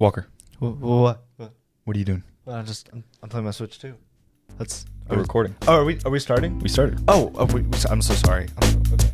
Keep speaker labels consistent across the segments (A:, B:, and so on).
A: Walker,
B: What?
A: what are you doing?
B: I'm playing my Switch too.
A: We're recording.
B: Oh, are we starting?
A: We started.
B: I'm so sorry. Okay.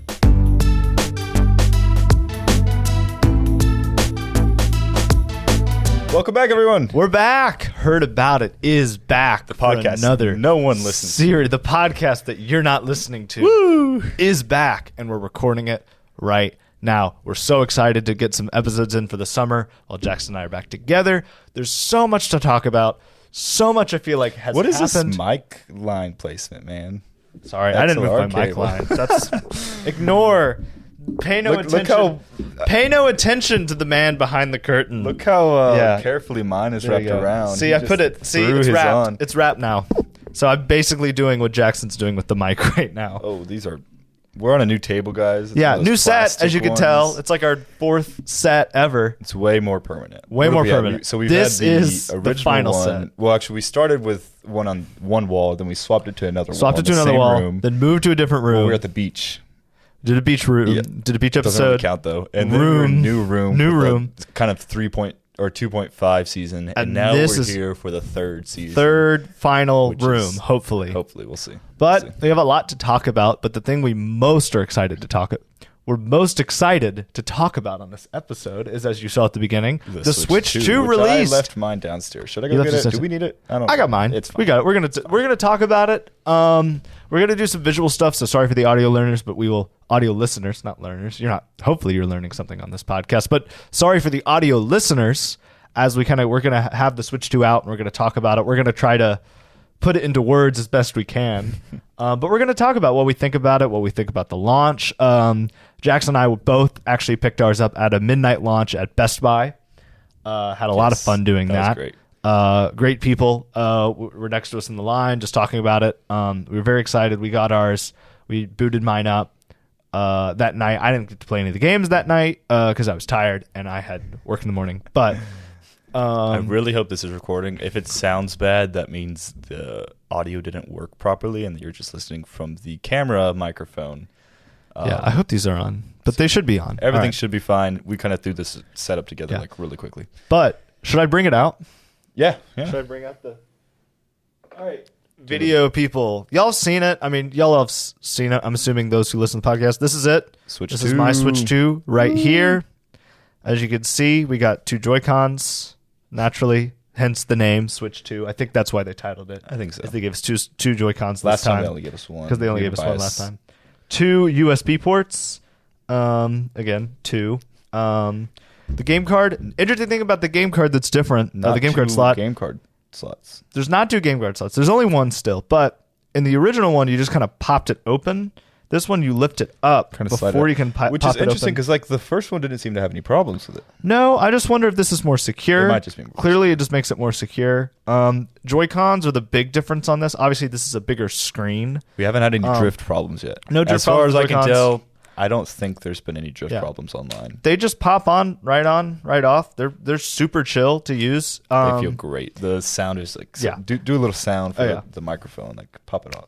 A: Welcome back, everyone.
B: We're back. Heard About It is back.
A: The podcast
B: Another
A: no one listens to.
B: series. The podcast that you're not listening to is back, and we're recording it right now. We're so excited to get some episodes in for the summer while Jackson and I are back together. There's so much to talk about. So much I feel like has
A: What is
B: happened.
A: this mic line placement, man?
B: Sorry, I didn't move my mic line. That's ignore. Pay no attention. Pay no attention to the man behind the curtain.
A: Look how
B: Yeah.
A: carefully mine is
B: There
A: wrapped
B: you go.
A: around.
B: See,
A: He
B: I
A: just
B: put it. See,
A: threw
B: it's
A: his
B: wrapped.
A: on.
B: It's wrapped now. So I'm basically doing what Jackson's doing with the mic right now.
A: Oh, we're on a new table, guys. It's
B: Yeah,
A: one of those
B: new set,
A: plastic
B: as you can
A: ones.
B: tell. It's like our fourth set ever.
A: It's way more permanent.
B: Way
A: What
B: more
A: have we had?
B: permanent.
A: So we've
B: This
A: had the
B: is
A: original
B: the final
A: one.
B: set.
A: Well, actually, we started with one on one wall, then we swapped it to another wall.
B: Swapped it to
A: in the
B: another
A: same
B: wall,
A: room.
B: then moved to a different
A: Well,
B: room.
A: we were at the beach.
B: Did a beach room.
A: Yeah.
B: Did a beach
A: Doesn't really
B: episode.
A: count though. And then we're in new room.
B: New
A: with a
B: room.
A: kind of 2.5 season, and now
B: this
A: we're
B: is
A: here for the third season.
B: Third final
A: Which
B: room,
A: is-
B: hopefully.
A: Hopefully, we'll see.
B: But
A: We'll see.
B: we have a lot to talk about. But the thing we're most excited to talk about on this episode is, as you saw at the beginning, the Switch 2
A: which
B: released.
A: I left mine downstairs. Should I
B: You
A: go
B: left
A: get
B: it
A: it? Do we need it?
B: I got mine.
A: It's fine.
B: We got it. We're gonna talk about it. We're gonna do some visual stuff. So sorry for the audio learners, but we will audio listeners, not learners. You're not. Hopefully, you're learning something on this podcast. But sorry for the audio listeners. As we're gonna have the Switch 2 out, and we're gonna talk about it. We're gonna try to put it into words as best we can. But we're gonna talk about what we think about it, what we think about the launch. Jackson and I both actually picked ours up at a midnight launch at Best Buy. Had a lot of fun doing that.
A: That was great.
B: Great people were next to us in the line just talking about it. We were very excited. We got ours. We booted mine up that night. I didn't get to play any of the games that night because I was tired and I had work in the morning. But
A: I really hope this is recording. If it sounds bad, that means the audio didn't work properly and that you're just listening from the camera microphone.
B: yeah, I hope these are on, but they should be on.
A: Everything
B: All right.
A: should be fine. We kind of threw this setup together
B: Yeah.
A: like really quickly.
B: But should I bring it out?
A: Yeah.
B: Should I bring out the... All right. Video people. Y'all seen it. I mean, y'all have seen it. I'm assuming those who listen to the podcast. This is it.
A: Switch
B: This
A: 2.
B: is my Switch 2 right here. As you can see, we got two Joy-Cons, naturally. Hence the name, Switch 2. I think that's why they titled it.
A: I think so.
B: If they gave us two Joy-Cons
A: Last
B: this time.
A: they only gave us one.
B: Because they only
A: We
B: gave us
A: were
B: one last
A: biased.
B: time. Two USB ports. Again, two. The game card. An interesting thing about the game card that's different.
A: Not
B: The game card
A: two
B: slot.
A: Game card slots.
B: There's not two game card slots. There's only one still. But in the original one, you just kind of popped it open. This one, you lift it up
A: Kind of slide
B: before
A: it.
B: you can pop it open.
A: Which is interesting because like the first one didn't seem to have any problems with it.
B: No, I just wonder if this is more secure.
A: It might just be more
B: Clearly, it just makes it more secure. Joy-Cons are the big difference on this. Obviously, this is a bigger screen.
A: We haven't had any drift problems yet.
B: no drift
A: as far
B: problems
A: as I
B: with
A: can
B: Joy-Cons.
A: tell, I don't think there's been any drift
B: Yeah.
A: problems online.
B: They just pop on, right off. They're super chill to use.
A: They feel great. The sound is like
B: Yeah.
A: Do a little sound for
B: Oh, yeah.
A: the microphone, like pop it off.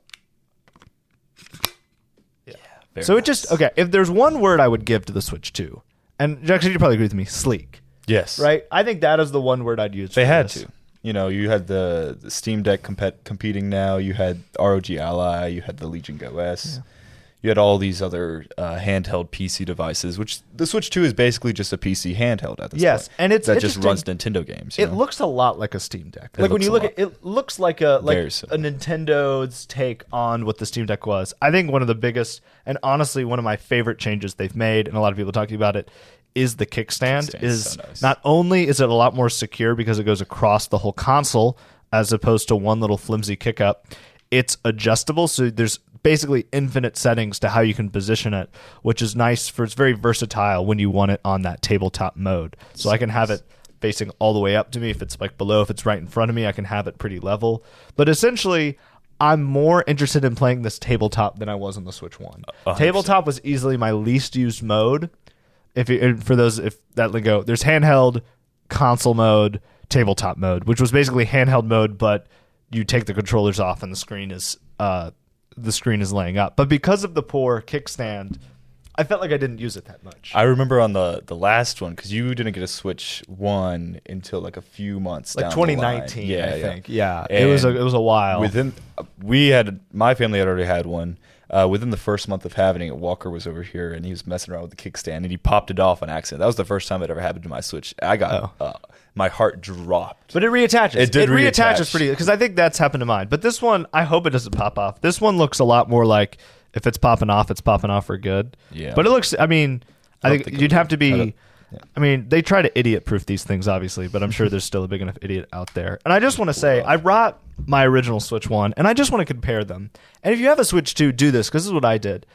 A: Very
B: So
A: nice.
B: it just okay. If there's one word I would give to the Switch 2, and Jackson, you probably agree with me, sleek,
A: yes,
B: right? I think that is the one word I'd use.
A: They
B: for
A: had
B: this.
A: to. You know, you had the Steam Deck competing now. You had ROG Ally. You had the Legion Go S.
B: Yeah.
A: You had all these other handheld PC devices, which the Switch 2 is basically just a PC handheld at this
B: Yes,
A: point.
B: and it's
A: that just
B: interesting.
A: runs Nintendo games. you
B: It
A: know?
B: looks a lot like a Steam Deck.
A: It
B: Like when
A: looks
B: you
A: a
B: look
A: lot.
B: at it, looks like a
A: Very
B: a
A: similar.
B: Nintendo's take on what the Steam Deck was. I think one of the biggest and honestly one of my favorite changes they've made, and a lot of people talking about it, is the kickstand.
A: Kickstand's
B: Is
A: so nice.
B: not only is it a lot more secure because it goes across the whole console as opposed to one little flimsy kick up. It's adjustable, so there's basically infinite settings to how you can position it, which is nice for it's very versatile when you want it on that tabletop mode. So I can have it facing all the way up to me. If it's like below, if it's right in front of me, I can have it pretty level. But essentially, I'm more interested in playing this tabletop than I was on the Switch 1.
A: 100%.
B: Tabletop was easily my least used mode. If that lingo, there's handheld, console mode, tabletop mode, which was basically handheld mode, but you take the controllers off and the screen is laying up. But because of the poor kickstand, I felt like I didn't use it that much.
A: I remember on the last one, because you didn't get a Switch 1 until like a few months
B: like
A: down
B: 2019,
A: the line.
B: I think. Yeah,
A: And
B: it was a while.
A: My family had already had one. Within the first month of having it, Walker was over here and he was messing around with the kickstand and he popped it off on accident. That was the first time it ever happened to my Switch. I got my heart dropped.
B: But it reattaches.
A: It did
B: reattaches pretty, because I think that's happened to mine. But this one, I hope it doesn't pop off. This one looks a lot more like if it's popping off for good.
A: Yeah.
B: But it looks. I mean, I think you'd have to be.
A: Yeah.
B: I mean, they try to idiot-proof these things, obviously, but I'm sure there's still a big enough idiot out there. And I just want to say, I brought my original Switch 1, and I just want to compare them. And if you have a Switch 2, do this, because this is what I did.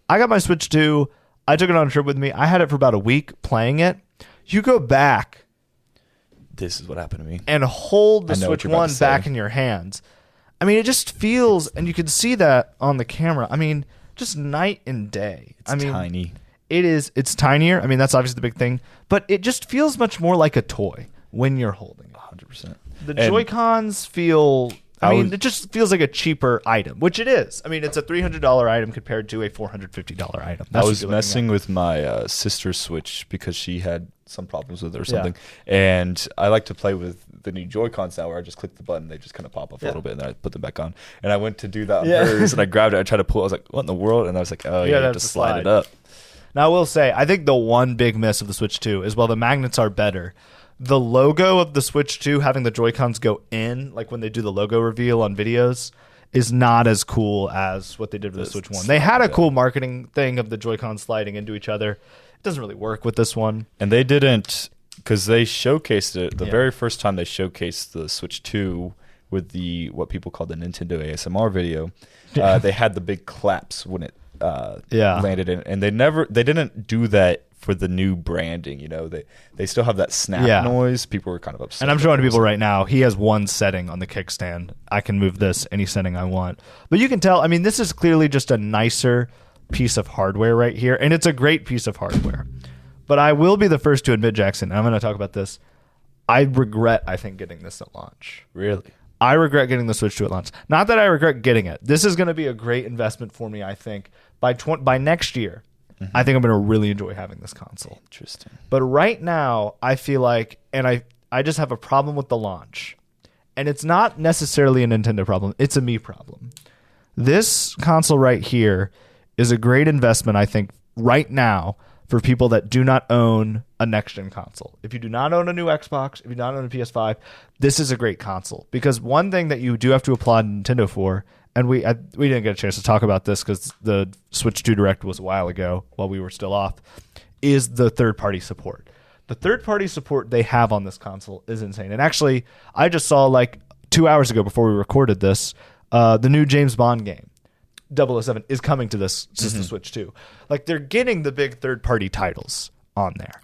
B: I got my Switch 2. I took it on a trip with me. I had it for about a week playing it. You go back.
A: This is what happened to me.
B: And hold the Switch 1 back in your hands. I mean, it just feels, and you can see that on the camera. I mean, just night and day.
A: It's tiny.
B: It's tinier. I mean, that's obviously the big thing, but it just feels much more like a toy when you're holding it.
A: 100%.
B: The Joy-Cons feel, it just feels like a cheaper item, which it is. I mean, it's a $300 item compared to a $450 item.
A: I was messing with my sister's Switch because she had some problems with it or something. Yeah. And I like to play with the new Joy-Cons now where I just click the button, they just kind of pop off a little bit, and then I put them back on. And I went to do that on hers, and I grabbed it, I tried to pull it, I was like, what in the world? And I was like, oh, yeah, you have to slide it up.
B: Now, I will say, I think the one big miss of the Switch 2 is while the magnets are better, the logo of the Switch 2 having the Joy-Cons go in, like when they do the logo reveal on videos, is not as cool as what they did with the Switch 1. They had a cool marketing thing of the Joy-Cons sliding into each other. It doesn't really work with this one.
A: And they didn't, because they showcased it, the very first time they showcased the Switch 2 with the what people call the Nintendo ASMR video, they had the big claps when it landed in, and they didn't do that for the new branding. You know, they still have that snap noise. People were kind of upset.
B: And I'm showing people right now, he has one setting on the kickstand. I can move this any setting I want. But you can tell, I mean, this is clearly just a nicer piece of hardware right here, and it's a great piece of hardware. But I will be the first to admit, Jackson, and I'm going to talk about this, I regret, I think, getting this at launch.
A: Really?
B: I regret getting the Switch 2 at launch. Not that I regret getting it. This is going to be a great investment for me, I think. By next year, I think I'm going to really enjoy having this console.
A: Interesting.
B: But right now, I feel like, and I just have a problem with the launch. And it's not necessarily a Nintendo problem. It's a me problem. This console right here is a great investment, I think, right now for people that do not own a next-gen console. If you do not own a new Xbox, if you do not own a PS5, this is a great console. Because one thing that you do have to applaud Nintendo for, and we didn't get a chance to talk about this because the Switch 2 Direct was a while ago while we were still off, is the third-party support. The third-party support they have on this console is insane. And actually, I just saw like 2 hours ago before we recorded this, the new James Bond game, 007, is coming to this the Switch 2. Like, they're getting the big third-party titles on there.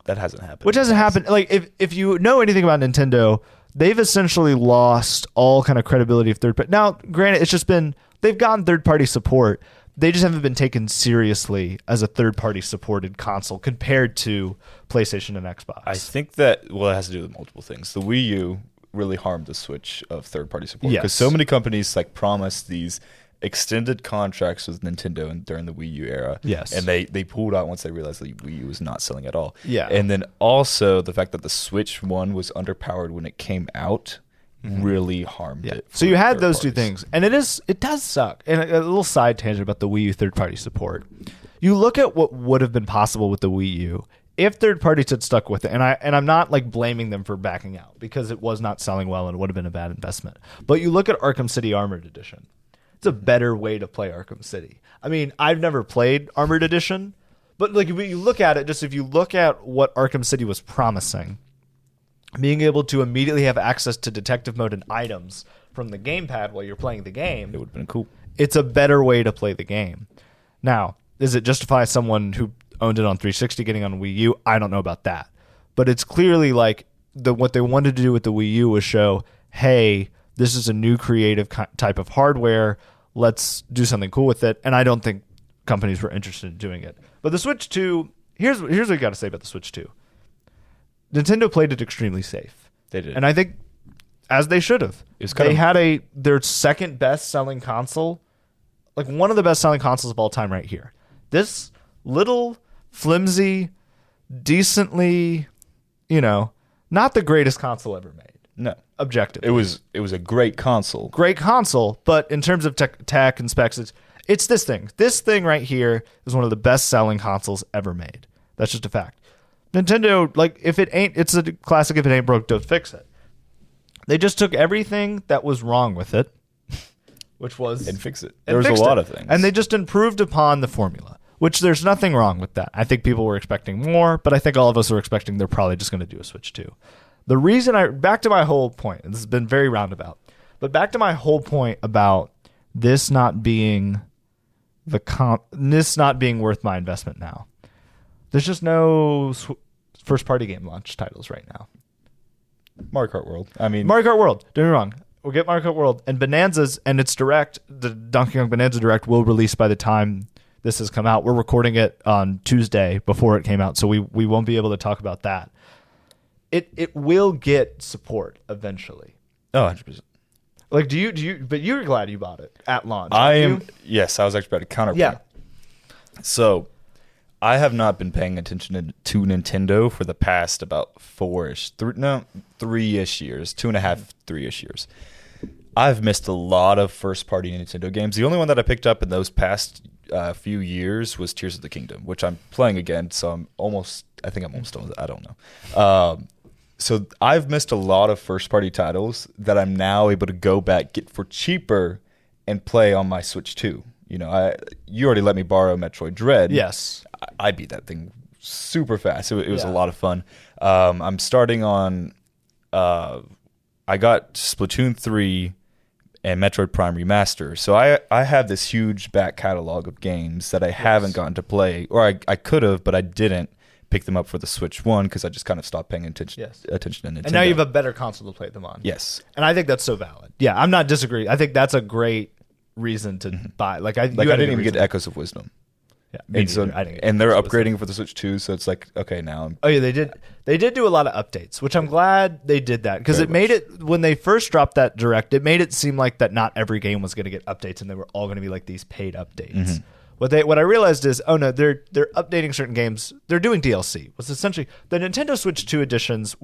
A: That hasn't happened.
B: Which hasn't happened. Like, if you know anything about Nintendo, they've essentially lost all kind of credibility of third-party. Now, granted, it's just been, they've gotten third-party support. They just haven't been taken seriously as a third-party supported console compared to PlayStation and Xbox.
A: I think that, it has to do with multiple things. The Wii U really harmed the Switch of third-party support. Because so many companies like promised these extended contracts with Nintendo during the Wii U era.
B: Yes.
A: And they pulled out once they realized the Wii U was not selling at all.
B: Yeah.
A: And then also the fact that the Switch 1 was underpowered when it came out really harmed it.
B: So you had those two things. And it does suck. And a little side tangent about the Wii U third-party support. You look at what would have been possible with the Wii U if third parties had stuck with it. And I'm not like blaming them for backing out because it was not selling well and it would have been a bad investment. But you look at Arkham City Armored Edition. It's a better way to play Arkham City. I mean, I've never played Armored Edition, but like if you look at it, if you look at what Arkham City was promising, being able to immediately have access to detective mode and items from the gamepad while you're playing the game,
A: it would have been cool.
B: It's a better way to play the game. Now, does it justify someone who owned it on 360 getting on Wii U? I don't know about that, but it's clearly like what they wanted to do with the Wii U was show, hey, this is a new creative type of hardware. Let's do something cool with it. And I don't think companies were interested in doing it. But the Switch 2, here's what you got to say about the Switch 2. Nintendo played it extremely safe.
A: They did.
B: And I think, as they should have. They had their second best selling console, like one of the best selling consoles of all time right here. This little, flimsy, decently, not the greatest console ever made.
A: No.
B: Objectively.
A: It was a great console.
B: Great console, but in terms of tech and specs, it's this thing. This thing right here is one of the best-selling consoles ever made. That's just a fact. Nintendo, it's a classic, if it ain't broke, don't fix it. They just took everything that was wrong with it, which was...
A: And fix it. There was a lot of things.
B: And they just improved upon the formula, which there's nothing wrong with that. I think people were expecting more, but I think all of us were expecting they're probably just going to do a Switch 2. The reason back to my whole point, and this has been very roundabout, but back to my whole point about this not being this not being worth my investment now. There's just no first party game launch titles right now.
A: Mario Kart World.
B: Mario Kart World. Don't get me wrong. We'll get Mario Kart World and Bonanzas, and it's direct. The Donkey Kong Bonanza Direct will release by the time this has come out. We're recording it on Tuesday before it came out, so we won't be able to talk about that. It will get support eventually.
A: Oh, 100%.
B: Like, do you? But you're glad you bought it at launch.
A: I am. Yes, I was actually about to counterpoint.
B: Yeah.
A: So, I have not been paying attention to Nintendo for the past about 3-ish years, 2.5, 3-ish years. I've missed a lot of first-party Nintendo games. The only one that I picked up in those past few years was Tears of the Kingdom, which I'm playing again. So I think I'm almost done with it. I don't know. So I've missed a lot of first-party titles that I'm now able to go back, get for cheaper, and play on my Switch 2. You already let me borrow Metroid Dread.
B: Yes.
A: I beat that thing super fast. It was a lot of fun. I'm starting on... I got Splatoon 3 and Metroid Prime Remaster. So I have this huge back catalog of games that I haven't gotten to play, or I could have, but I didn't pick them up for the Switch 1 because I just kind of stopped paying attention to Nintendo.
B: And now you have a better console to play them on.
A: Yes.
B: And I think that's so valid. Yeah, I'm not disagreeing. I think that's a great reason to buy. I
A: didn't even get Echoes of Wisdom.
B: Yeah,
A: and they're upgrading for the Switch 2, so it's like, okay, now.
B: Oh yeah, they did do a lot of updates, which I'm glad they did that because it made it, when they first dropped that direct, it made it seem like that not every game was going to get updates and they were all going to be like these paid updates. Mm-hmm. What I realized is, oh no, they're updating certain games. They're doing DLC. What's essentially the Nintendo Switch 2 editions,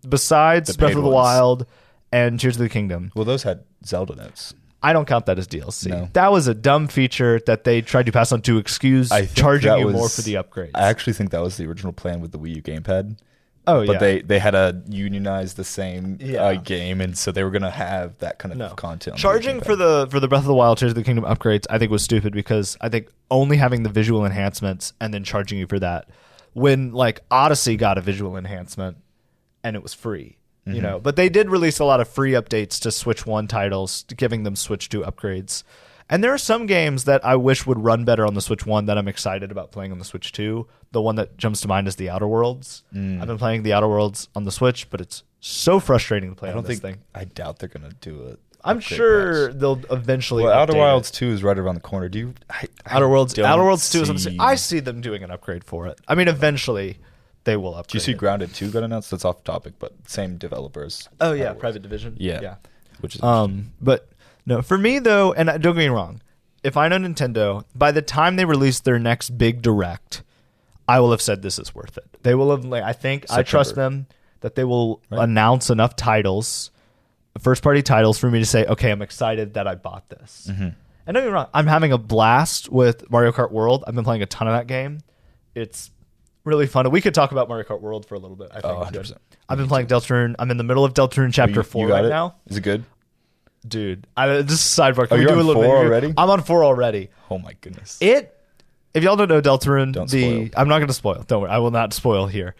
B: besides Breath of the Wild and Tears of the Kingdom.
A: Well, those had Zelda notes.
B: I don't count that as DLC.
A: No.
B: That was a dumb feature that they tried to pass on to excuse charging you more for the upgrades.
A: I actually think that was the original plan with the Wii U gamepad.
B: Oh, yeah.
A: But they had to unionize the same game, and so they were going to have that kind of content.
B: Charging for the Breath of the Wild, Tears of the Kingdom upgrades, I think was stupid because I think only having the visual enhancements and then charging you for that, when Odyssey got a visual enhancement and it was free. Mm-hmm. But they did release a lot of free updates to Switch 1 titles, giving them Switch 2 upgrades. And there are some games that I wish would run better on the Switch 1 that I'm excited about playing on the Switch 2. The one that jumps to mind is The Outer Worlds. I've been playing The Outer Worlds on the Switch, but it's so frustrating to play on this thing.
A: I doubt they're going to do it.
B: I'm sure they'll eventually.
A: Well, Outer Worlds 2 is right around the corner.
B: Outer Worlds 2 is something. I see them doing an upgrade for it. I mean, eventually they will upgrade.
A: Do you see Grounded 2 got announced? That's off topic, but same developers.
B: Oh yeah, Private Division.
A: Yeah. Which is
B: but no, for me though, and don't get me wrong, if I know Nintendo, by the time they release their next big direct, I will have said this is worth it. They will have. I trust them that they will announce enough titles, first party titles, for me to say, okay, I'm excited that I bought this. Mm-hmm. And don't get me wrong, I'm having a blast with Mario Kart World. I've been playing a ton of that game. It's really fun. We could talk about Mario Kart World for a little bit. I think
A: 100%.
B: I've been playing Deltarune. I'm in the middle of Deltarune Chapter 4 right now.
A: Is it good?
B: Dude, just a sidebar.
A: Can we do a little 4 already?
B: I'm on 4 already.
A: Oh my goodness.
B: If y'all don't know Deltarune,
A: spoil.
B: I'm not going to spoil. Don't worry. I will not spoil here.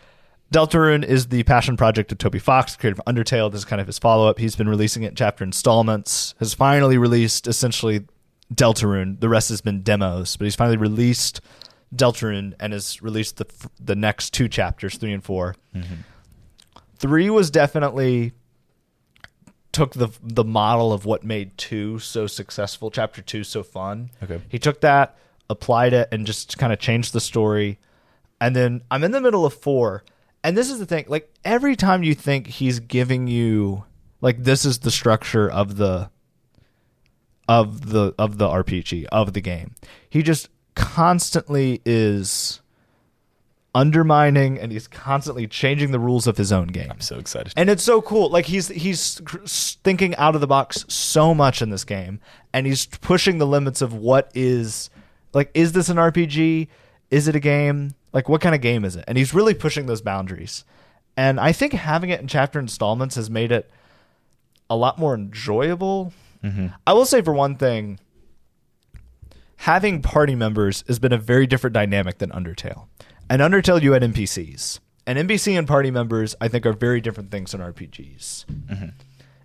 B: Deltarune is the passion project of Toby Fox, creator of Undertale. This is kind of his follow-up. He's been releasing it in chapter installments. Has finally released essentially Deltarune. The rest has been demos, but he's finally released Deltarune and has released the next 2 chapters, 3 and 4. Mm-hmm. 3 was definitely took the model of what made 2 so successful, chapter 2 so fun.
A: Okay.
B: He took that, applied it, and just kind of changed the story. And then I'm in the middle of 4, and this is the thing, every time you think he's giving you this is the structure of the RPG of the game, he just constantly is undermining and he's constantly changing the rules of his own game.
A: I'm so excited.
B: And it's so cool. Like he's thinking out of the box so much in this game, and he's pushing the limits of what is like. Is this an RPG? Is it a game? Like, what kind of game is it? And he's really pushing those boundaries. And I think having it in chapter installments has made it a lot more enjoyable. Mm-hmm. I will say, for one thing, having party members has been a very different dynamic than Undertale. And Undertale, you had NPCs. And NPC and party members, I think, are very different things in RPGs. Mm-hmm.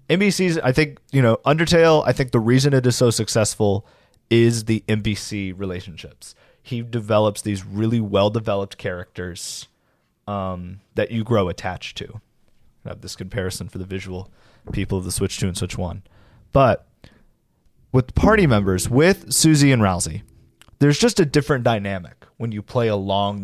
B: NPCs, I think, Undertale, I think the reason it is so successful is the NPC relationships. He develops these really well-developed characters that you grow attached to. I have this comparison for the visual people of the Switch 2 and Switch 1. But with party members, with Susie and Rousey, there's just a different dynamic when you play along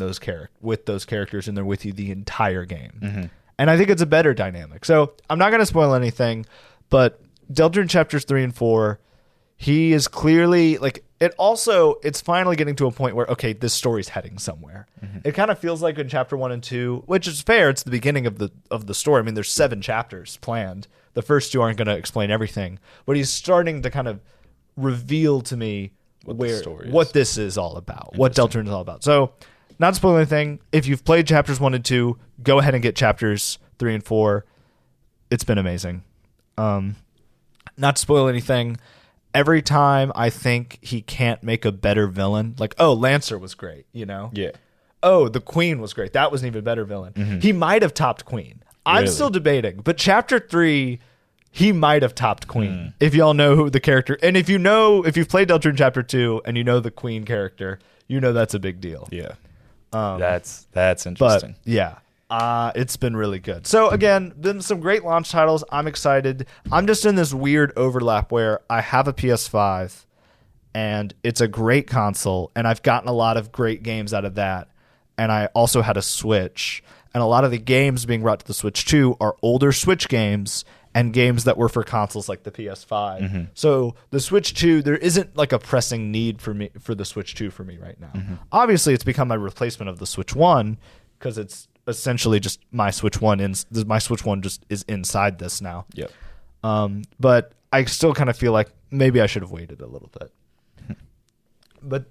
B: with those characters and they're with you the entire game. Mm-hmm. And I think it's a better dynamic. So I'm not going to spoil anything, but Deltarune Chapters 3 and 4, he is clearly like it's finally getting to a point where, okay, this story's heading somewhere. Mm-hmm. It kind of feels like in chapter 1 and 2, which is fair, it's the beginning of the story. I mean, there's 7 chapters planned. The first 2 aren't going to explain everything, but he's starting to kind of reveal to me what this is all about, what Deltarune is all about. So, not spoiling anything. If you've played chapters 1 and 2, go ahead and get chapters 3 and 4. It's been amazing. Not to spoil anything. Every time I think he can't make a better villain, like, oh, Lancer was great, Yeah. Oh, the Queen was great. That was an even better villain. Mm-hmm. He might have topped Queen. I'm still debating, but chapter 3, he might have topped Queen. If y'all know who the character, and if you've played Deltarune Chapter 2 and you know the Queen character, that's a big deal.
A: Yeah. That's interesting.
B: But yeah. It's been really good. So again, been some great launch titles. I'm excited. I'm just in this weird overlap where I have a PS5 and it's a great console and I've gotten a lot of great games out of that. And I also had a Switch, and a lot of the games being brought to the Switch 2 are older Switch games and games that were for consoles like the PS5. Mm-hmm. So the Switch 2, there isn't like a pressing need for the Switch 2 for me right now. Mm-hmm. Obviously, it's become my replacement of the Switch 1 because it's essentially just my Switch 1. My Switch 1 just is inside this now.
A: Yep.
B: But I still kind of feel like maybe I should have waited a little bit. But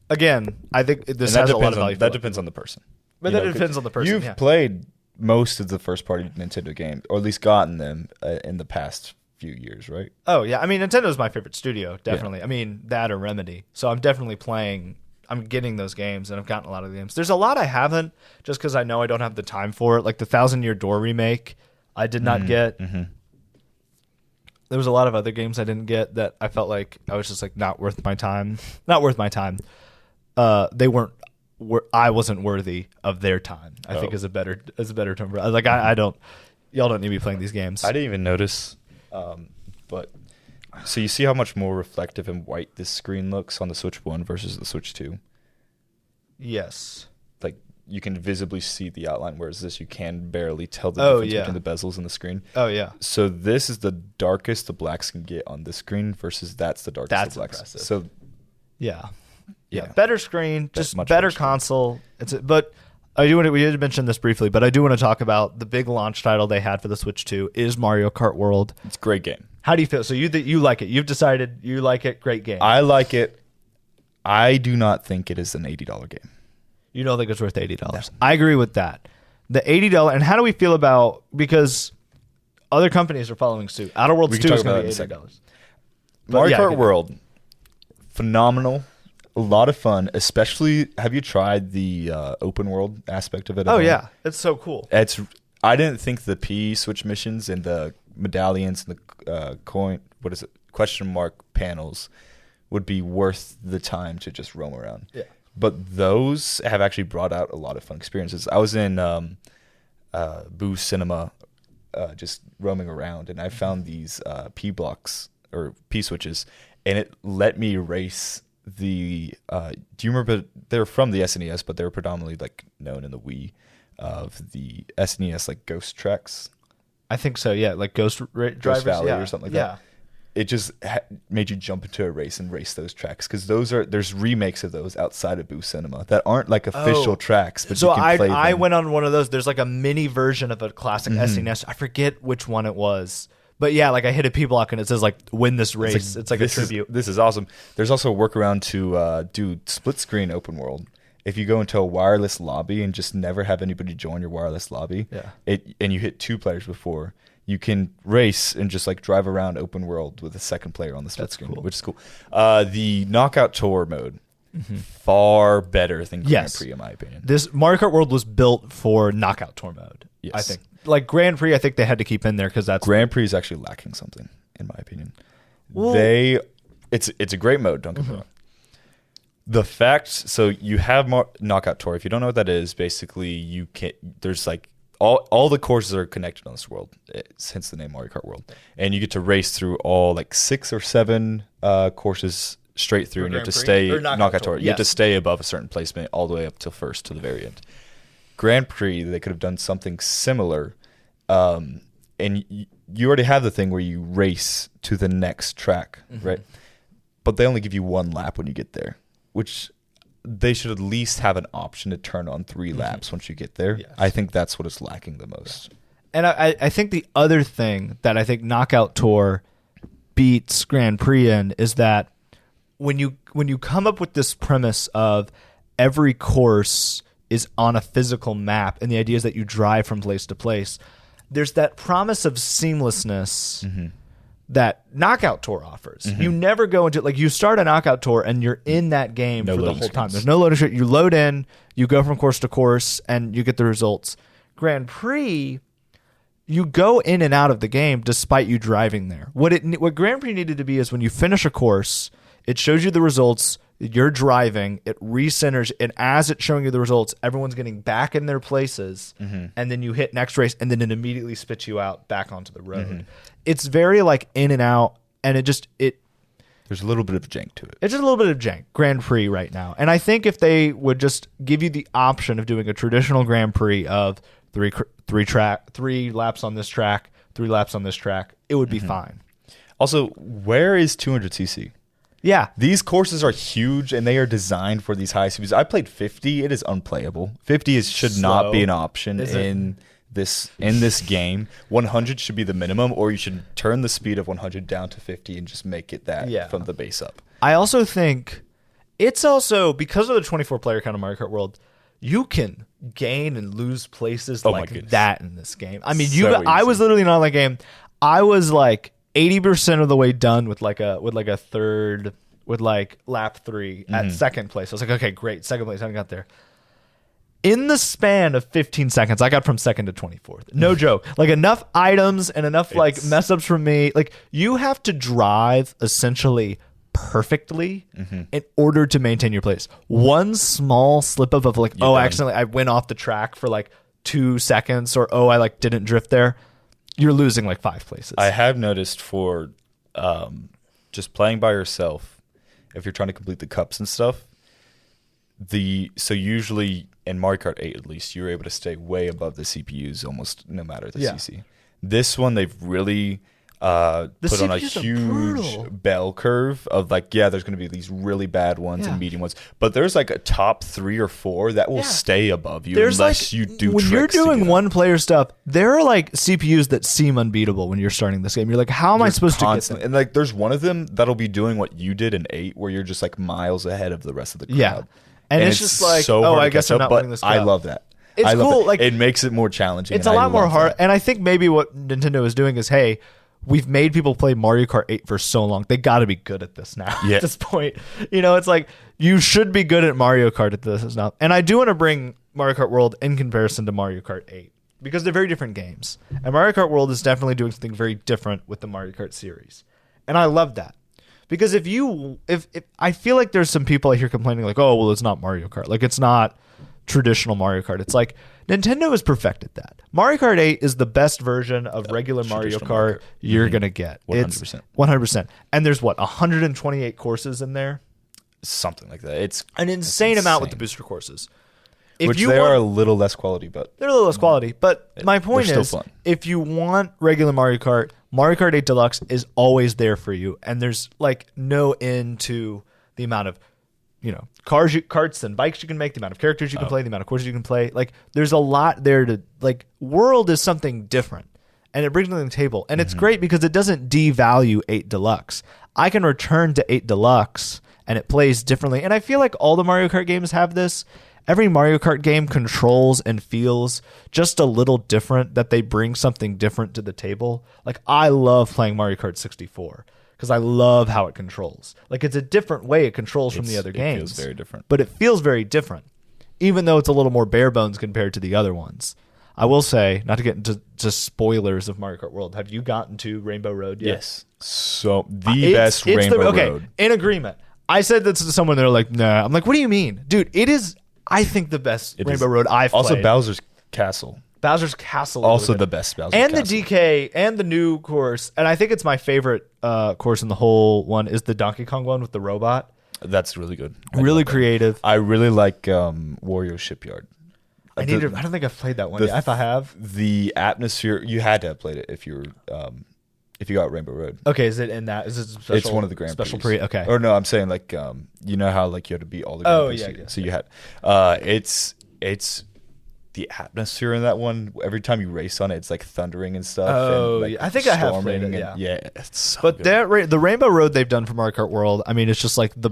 B: again, I think this has a lot of value.
A: That depends on the person.
B: But that depends on the person.
A: You've played most of the first-party Nintendo games, or at least gotten them in the past few years, right?
B: Oh, yeah. I mean, Nintendo's my favorite studio, definitely. Yeah. I mean, that or Remedy. So I'm definitely I'm getting those games, and I've gotten a lot of the games. There's a lot I haven't, just because I know I don't have the time for it. Like the 1,000 Year Door remake, I did not get. Mm-hmm. There was a lot of other games I didn't get that I felt like I was just like not worth my time. Not worth my time. They weren't. I wasn't worthy of their time. I think is a better term. Like I don't. Y'all don't need to be playing these games.
A: I didn't even notice. But so you see how much more reflective and white this screen looks on the Switch 1 versus the Switch 2?
B: Yes.
A: Like you can visibly see the outline, whereas this you can barely tell the difference between the bezels and the screen.
B: Oh yeah.
A: So this is the darkest the blacks can get on this screen versus that's the darkest the blacks.
B: Impressive.
A: So
B: yeah. Better screen, just better console. But we did mention this briefly, but I do want to talk about the big launch title they had for the Switch 2 is Mario Kart World.
A: It's a great game.
B: How do you feel? So you like it. You've decided you like it. Great game.
A: I like it. I do not think it is an $80 game.
B: You don't think it's worth $80? No. I agree with that. The $80, and how do we feel about, because other companies are following suit. Outer Worlds 2 is going to be $80.
A: Mario Kart World, phenomenal. A lot of fun, especially. Have you tried the open world aspect of it?
B: Oh yeah, it's so cool.
A: I didn't think the P switch missions and the medallions and the question mark panels would be worth the time to just roam around.
B: Yeah,
A: but those have actually brought out a lot of fun experiences. I was in Boo Cinema, just roaming around, and I found these P blocks or P switches, and it let me race. Do you remember they're from the SNES, but they were predominantly like known in the Wii of the SNES like Ghost Tracks?
B: I think so, yeah, like Ghost Drivers
A: Valley or something like that. it just made you jump into a race and race those tracks, because there's remakes of those outside of Boost Cinema that aren't like official tracks, but
B: so
A: you can play them.
B: I went on one of those. There's like a mini version of a classic SNES. I forget which one it was, but yeah, like I hit a P block and it says like win this race. It's like a tribute.
A: This is awesome. There's also a workaround to do split screen open world. If you go into a wireless lobby and just never have anybody join your wireless lobby, and you hit 2 players before, you can race and just like drive around open world with a second player on the split screen, which is cool. The Knockout Tour mode, far better than Grand Prix in my opinion.
B: This Mario Kart World was built for Knockout Tour mode. Yes. I think. Like Grand Prix, I think they had to keep in there because that's
A: Grand Prix is actually lacking something in my opinion.
B: Well,
A: it's a great mode. Don't get me wrong. The fact, so you have Knockout Tour. If you don't know what that is, basically you can. There's like all the courses are connected on this world. It's hence the name Mario Kart World, and you get to race through all like 6 or 7 courses straight through, and you have to stay Knockout Tour. You have to stay above a certain placement all the way up till first to the very end. Grand Prix, they could have done something similar, and you already have the thing where you race to the next track, right? But they only give you 1 lap when you get there, which they should at least have an option to turn on 3 laps once you get there. Yes. I think that's what is lacking the most.
B: And I think the other thing that I think Knockout Tour beats Grand Prix in is that when you come up with this premise of every course is on a physical map, and the idea is that you drive from place to place, there's that promise of seamlessness that Knockout Tour offers. You never go into, like, you start a Knockout Tour and you're in that game for the whole time. There's no loading screen. You load in, you go from course to course, and you get the results. Grand Prix, you go in and out of the game despite you driving there. What Grand Prix needed to be is when you finish a course, it shows you the results, you're driving, it recenters, and as it's showing you the results, everyone's getting back in their places, and then you hit next race, and then it immediately spits you out back onto the road. It's very like in and out, and
A: there's a little bit of jank to it.
B: It's just a little bit of jank, Grand Prix right now. And I think if they would just give you the option of doing a traditional Grand Prix of 3 laps on this track, 3 laps on this track, it would be fine.
A: Also, where is 200cc?
B: Yeah.
A: These courses are huge, and they are designed for these high speeds. I played 50. It is unplayable. 50 should not be an option in this game. 100 should be the minimum, or you should turn the speed of 100 down to 50 and just make it that from the base up.
B: I also think it's also, because of the 24-player kind of Mario Kart World, you can gain and lose places like that in this game. I mean, I was literally not in that game. I was like 80% of the way done with like a third, with like lap 3 at second place. I was like, okay, great, second place, I haven't got there. In the span of 15 seconds, I got from second to 24th. No joke. Like, enough items and enough like mess ups from me. Like, you have to drive essentially perfectly in order to maintain your place. One small slip up of like, accidentally I went off the track for like 2 seconds, or I like didn't drift there, you're losing like 5 places.
A: I have noticed for just playing by yourself, if you're trying to complete the cups and stuff, so usually in Mario Kart 8 at least, you're able to stay way above the CPUs almost no matter the CC. This one, they've really put on a huge bell curve of like, there's going to be these really bad ones and medium ones, but there's like a top 3 or 4 that will stay above you unless you do
B: when you're doing one player stuff. There are like CPUs that seem unbeatable when you're starting this game. You're like, how am I supposed to get them?
A: And like, there's one of them that'll be doing what you did in 8, where you're just like miles ahead of the rest of the crowd.
B: And it's just like,
A: so
B: I guess I'm not winning this cup.
A: I love that.
B: It's cool.
A: Like, it makes it more challenging.
B: It's a lot more hard. And I think maybe what Nintendo is doing is, hey, we've made people play Mario Kart 8 for so long. They got to be good at this now at this point. You know, it's like, you should be good at Mario Kart at this now. And I do want to bring Mario Kart World in comparison to Mario Kart 8, because they're very different games. And Mario Kart World is definitely doing something very different with the Mario Kart series. And I love that. Because if I feel like there's some people I hear complaining like, oh, well, it's not Mario Kart. Like, it's not traditional Mario Kart. It's like, Nintendo has perfected that. Mario Kart 8 is the best version of regular Mario Kart you're going to get.
A: 100%.
B: It's 100%. And there's 128 courses in there?
A: Something like that. It's
B: an insane amount with the booster courses.
A: Which they are a little less quality, but...
B: They're a little less quality. But my point is, if you want regular Mario Kart, Mario Kart 8 Deluxe is always there for you, and there's like no end to the amount of carts and bikes you can make, the amount of characters you can play, the amount of courses you can play. Like, there's a lot there to like. World is something different, and it brings it to the table, and it's great because it doesn't devalue 8 Deluxe. I can return to 8 Deluxe, and it plays differently. And I feel like all the Mario Kart games have this. Every Mario Kart game controls and feels just a little different, that they bring something different to the table. Like, I love playing Mario Kart 64 because I love how it controls. Like, it's a different way it controls from the other games.
A: It feels very different.
B: But it feels very different, even though it's a little more bare bones compared to the other ones. I will say, not to get into just spoilers of Mario Kart World, have you gotten to Rainbow Road yet?
A: Yes. So, best Rainbow Road.
B: Okay, in agreement. I said this to someone, they're like, nah. I'm like, what do you mean? Dude, it is, I think, the best Rainbow Road I've played.
A: Also, Bowser's Castle.
B: Bowser's Castle.
A: Also the best Bowser's
B: and
A: Castle.
B: And the DK and the new course. And I think it's my favorite course in the whole one is the Donkey Kong one with the robot.
A: That's really good.
B: Really creative.
A: I really like Wario Shipyard.
B: I don't think I've played that one yet. If I have.
A: The atmosphere, you had to have played it if you got Rainbow Road.
B: Okay, is it in that? Is it special?
A: It's one of the Grand Prix.
B: Special pre. Okay.
A: Or no, I'm saying like you know how like you had to beat all the Grand Prix.
B: Yeah.
A: So you had it's the atmosphere in that one. Every time you race on it, it's like thundering and stuff.
B: Oh,
A: and, like,
B: yeah. I think I have played it.
A: Yeah, it's so
B: but
A: good.
B: The Rainbow Road they've done for Mario Kart World, I mean, it's just like the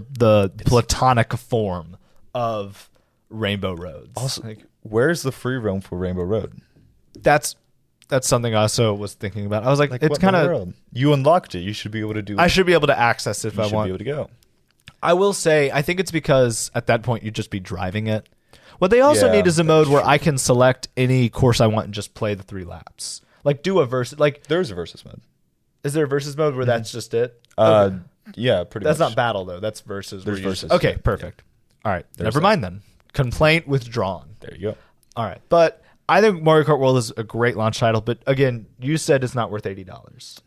B: platonic form of Rainbow Roads.
A: Also, where's the free roam for Rainbow Road?
B: That's something I also was thinking about. I was like it's kind of,
A: you unlocked it. You should be able to do.
B: I should be able to access it if I want.
A: You should be able to go.
B: I will say, I think it's because at that point you'd just be driving it. What they also need is a mode where I can select any course I want and just play the 3 laps. Like, do a versus. Like,
A: there's a versus mode.
B: Is there a versus mode where that's just it?
A: Okay. Yeah, pretty much.
B: That's not battle though. That's versus.
A: There's versus.
B: Okay, perfect. Yeah. All right, never mind then. Complaint withdrawn.
A: There you go.
B: All right, but I think Mario Kart World is a great launch title. But again, you said it's not worth $80.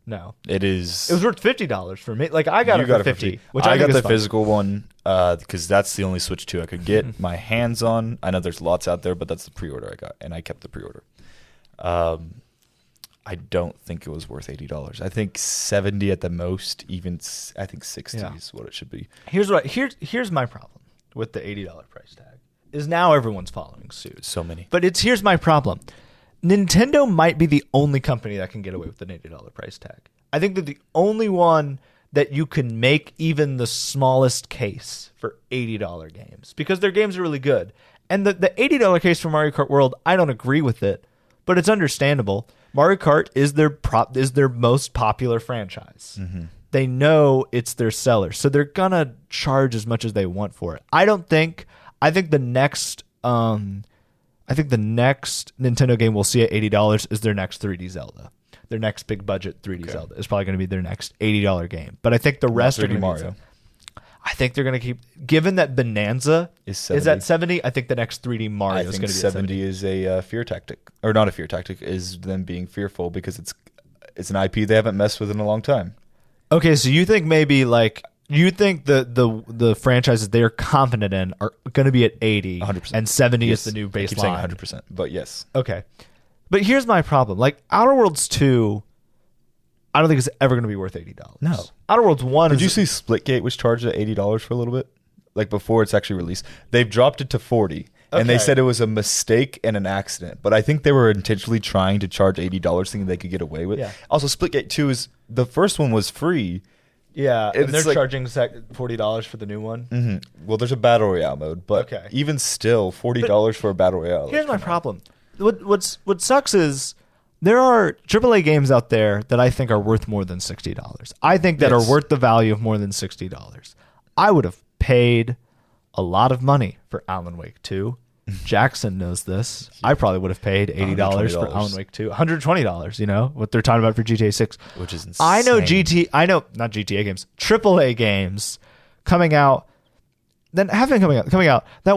B: No,
A: it is.
B: It was worth $50 for me. Like, I got it for 50, which I
A: got
B: think
A: the physical one because that's the only Switch 2 I could get my hands on. I know there's lots out there, but that's the pre-order I got, and I kept the pre-order. I don't think it was worth $80. I think 70 at the most. Even I think 60 is what it should be.
B: Here's my problem with the $80 price tag. Is now everyone's following suit.
A: So many.
B: But here's my problem. Nintendo might be the only company that can get away with an $80 price tag. I think they're the only one that you can make even the smallest case for $80 games because their games are really good. And the $80 case for Mario Kart World, I don't agree with it, but it's understandable. Mario Kart is their most popular franchise. Mm-hmm. They know it's their seller, so they're gonna charge as much as they want for it. I think the next Nintendo game we'll see at $80 is their next 3D Zelda. Their next big budget 3D Zelda is probably going to be their next $80 game. But I think the rest are going to
A: Mario.
B: I think they're going to keep. Given that Bonanza is at 70, I think the next 3D Mario is going to be
A: 70. Is a fear tactic, or not a fear tactic, is them being fearful because it's an IP they haven't messed with in a long time.
B: Okay, so you think maybe like. You think the franchises they're confident in are going to be at 80,
A: 100%.
B: And 70 is the new baseline.
A: I keep saying 100%, but yes.
B: Okay. But here's my problem. Like, Outer Worlds 2, I don't think it's ever going to be worth $80.
A: No.
B: Outer Worlds 1
A: Did you see Splitgate was charged at $80 for a little bit? Like, before it's actually released. They've dropped it to $40, and they said it was a mistake and an accident. But I think they were intentionally trying to charge $80 thinking they could get away with.
B: Yeah.
A: Also, Splitgate 2 is... The first one was free...
B: Yeah, and they're charging $40 for the new one.
A: Mm-hmm. Well, there's a battle royale mode, but even still, $40 for a battle royale.
B: Here's my problem. What sucks is there are AAA games out there that I think are worth more than $60. I think that are worth the value of more than $60. I would have paid a lot of money for Alan Wake 2. Jackson knows this. I probably would have paid $80 for Alan Wake 2. $120, you know, what they're talking about for GTA 6.
A: Which is insane.
B: I know not GTA games, AAA games coming out that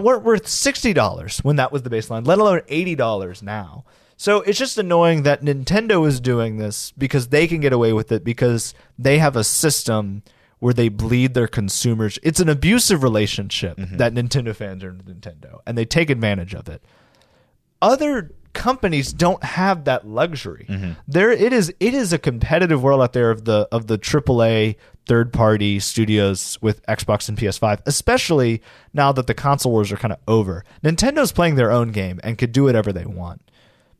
B: weren't worth $60 when that was the baseline, let alone $80 now. So it's just annoying that Nintendo is doing this because they can get away with it because they have a system where they bleed their consumers. It's an abusive relationship that Nintendo fans are in Nintendo, and they take advantage of it. Other companies don't have that luxury. It is a competitive world out there of the AAA third-party studios with Xbox and PS5, especially now that the console wars are kind of over. Nintendo's playing their own game and could do whatever they want.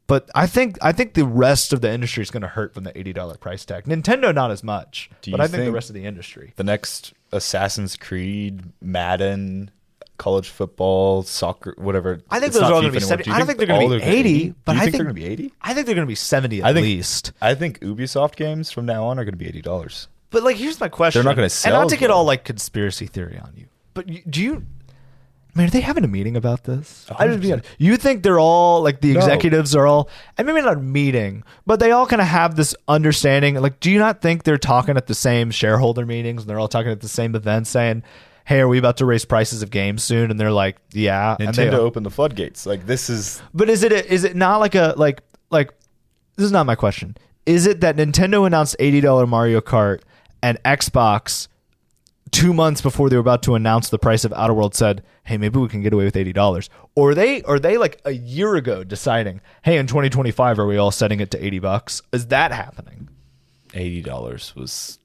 B: But I think the rest of the industry is going to hurt from the $80 price tag. Nintendo not as much, but I think the rest of the industry.
A: The next Assassin's Creed, Madden, college football, soccer, whatever.
B: I think those are all going to be 70. I don't think they're going to be 80, but I think
A: they're going to be 80.
B: I think they're going to be 70 at least.
A: I think Ubisoft games from now on are going to be $80.
B: But like, here's my question.
A: They're not going to sell.
B: And not to get all like conspiracy theory on you, but do you? I mean, are they having a meeting about this? You think they're all like the executives are all, and maybe not a meeting, but they all kind of have this understanding. Like, do you not think they're talking at the same shareholder meetings and they're all talking at the same events saying, hey, are we about to raise prices of games soon? And they're like, yeah.
A: Nintendo opened the floodgates. Like, this is.
B: But is it not like a like this is not my question. Is it that Nintendo announced $80 Mario Kart and Xbox 2 months before they were about to announce the price of Outer Worlds said, hey, maybe we can get away with $80? Or are they like a year ago deciding, hey, in 2025, are we all setting it to $80? Is that happening?
A: $80 was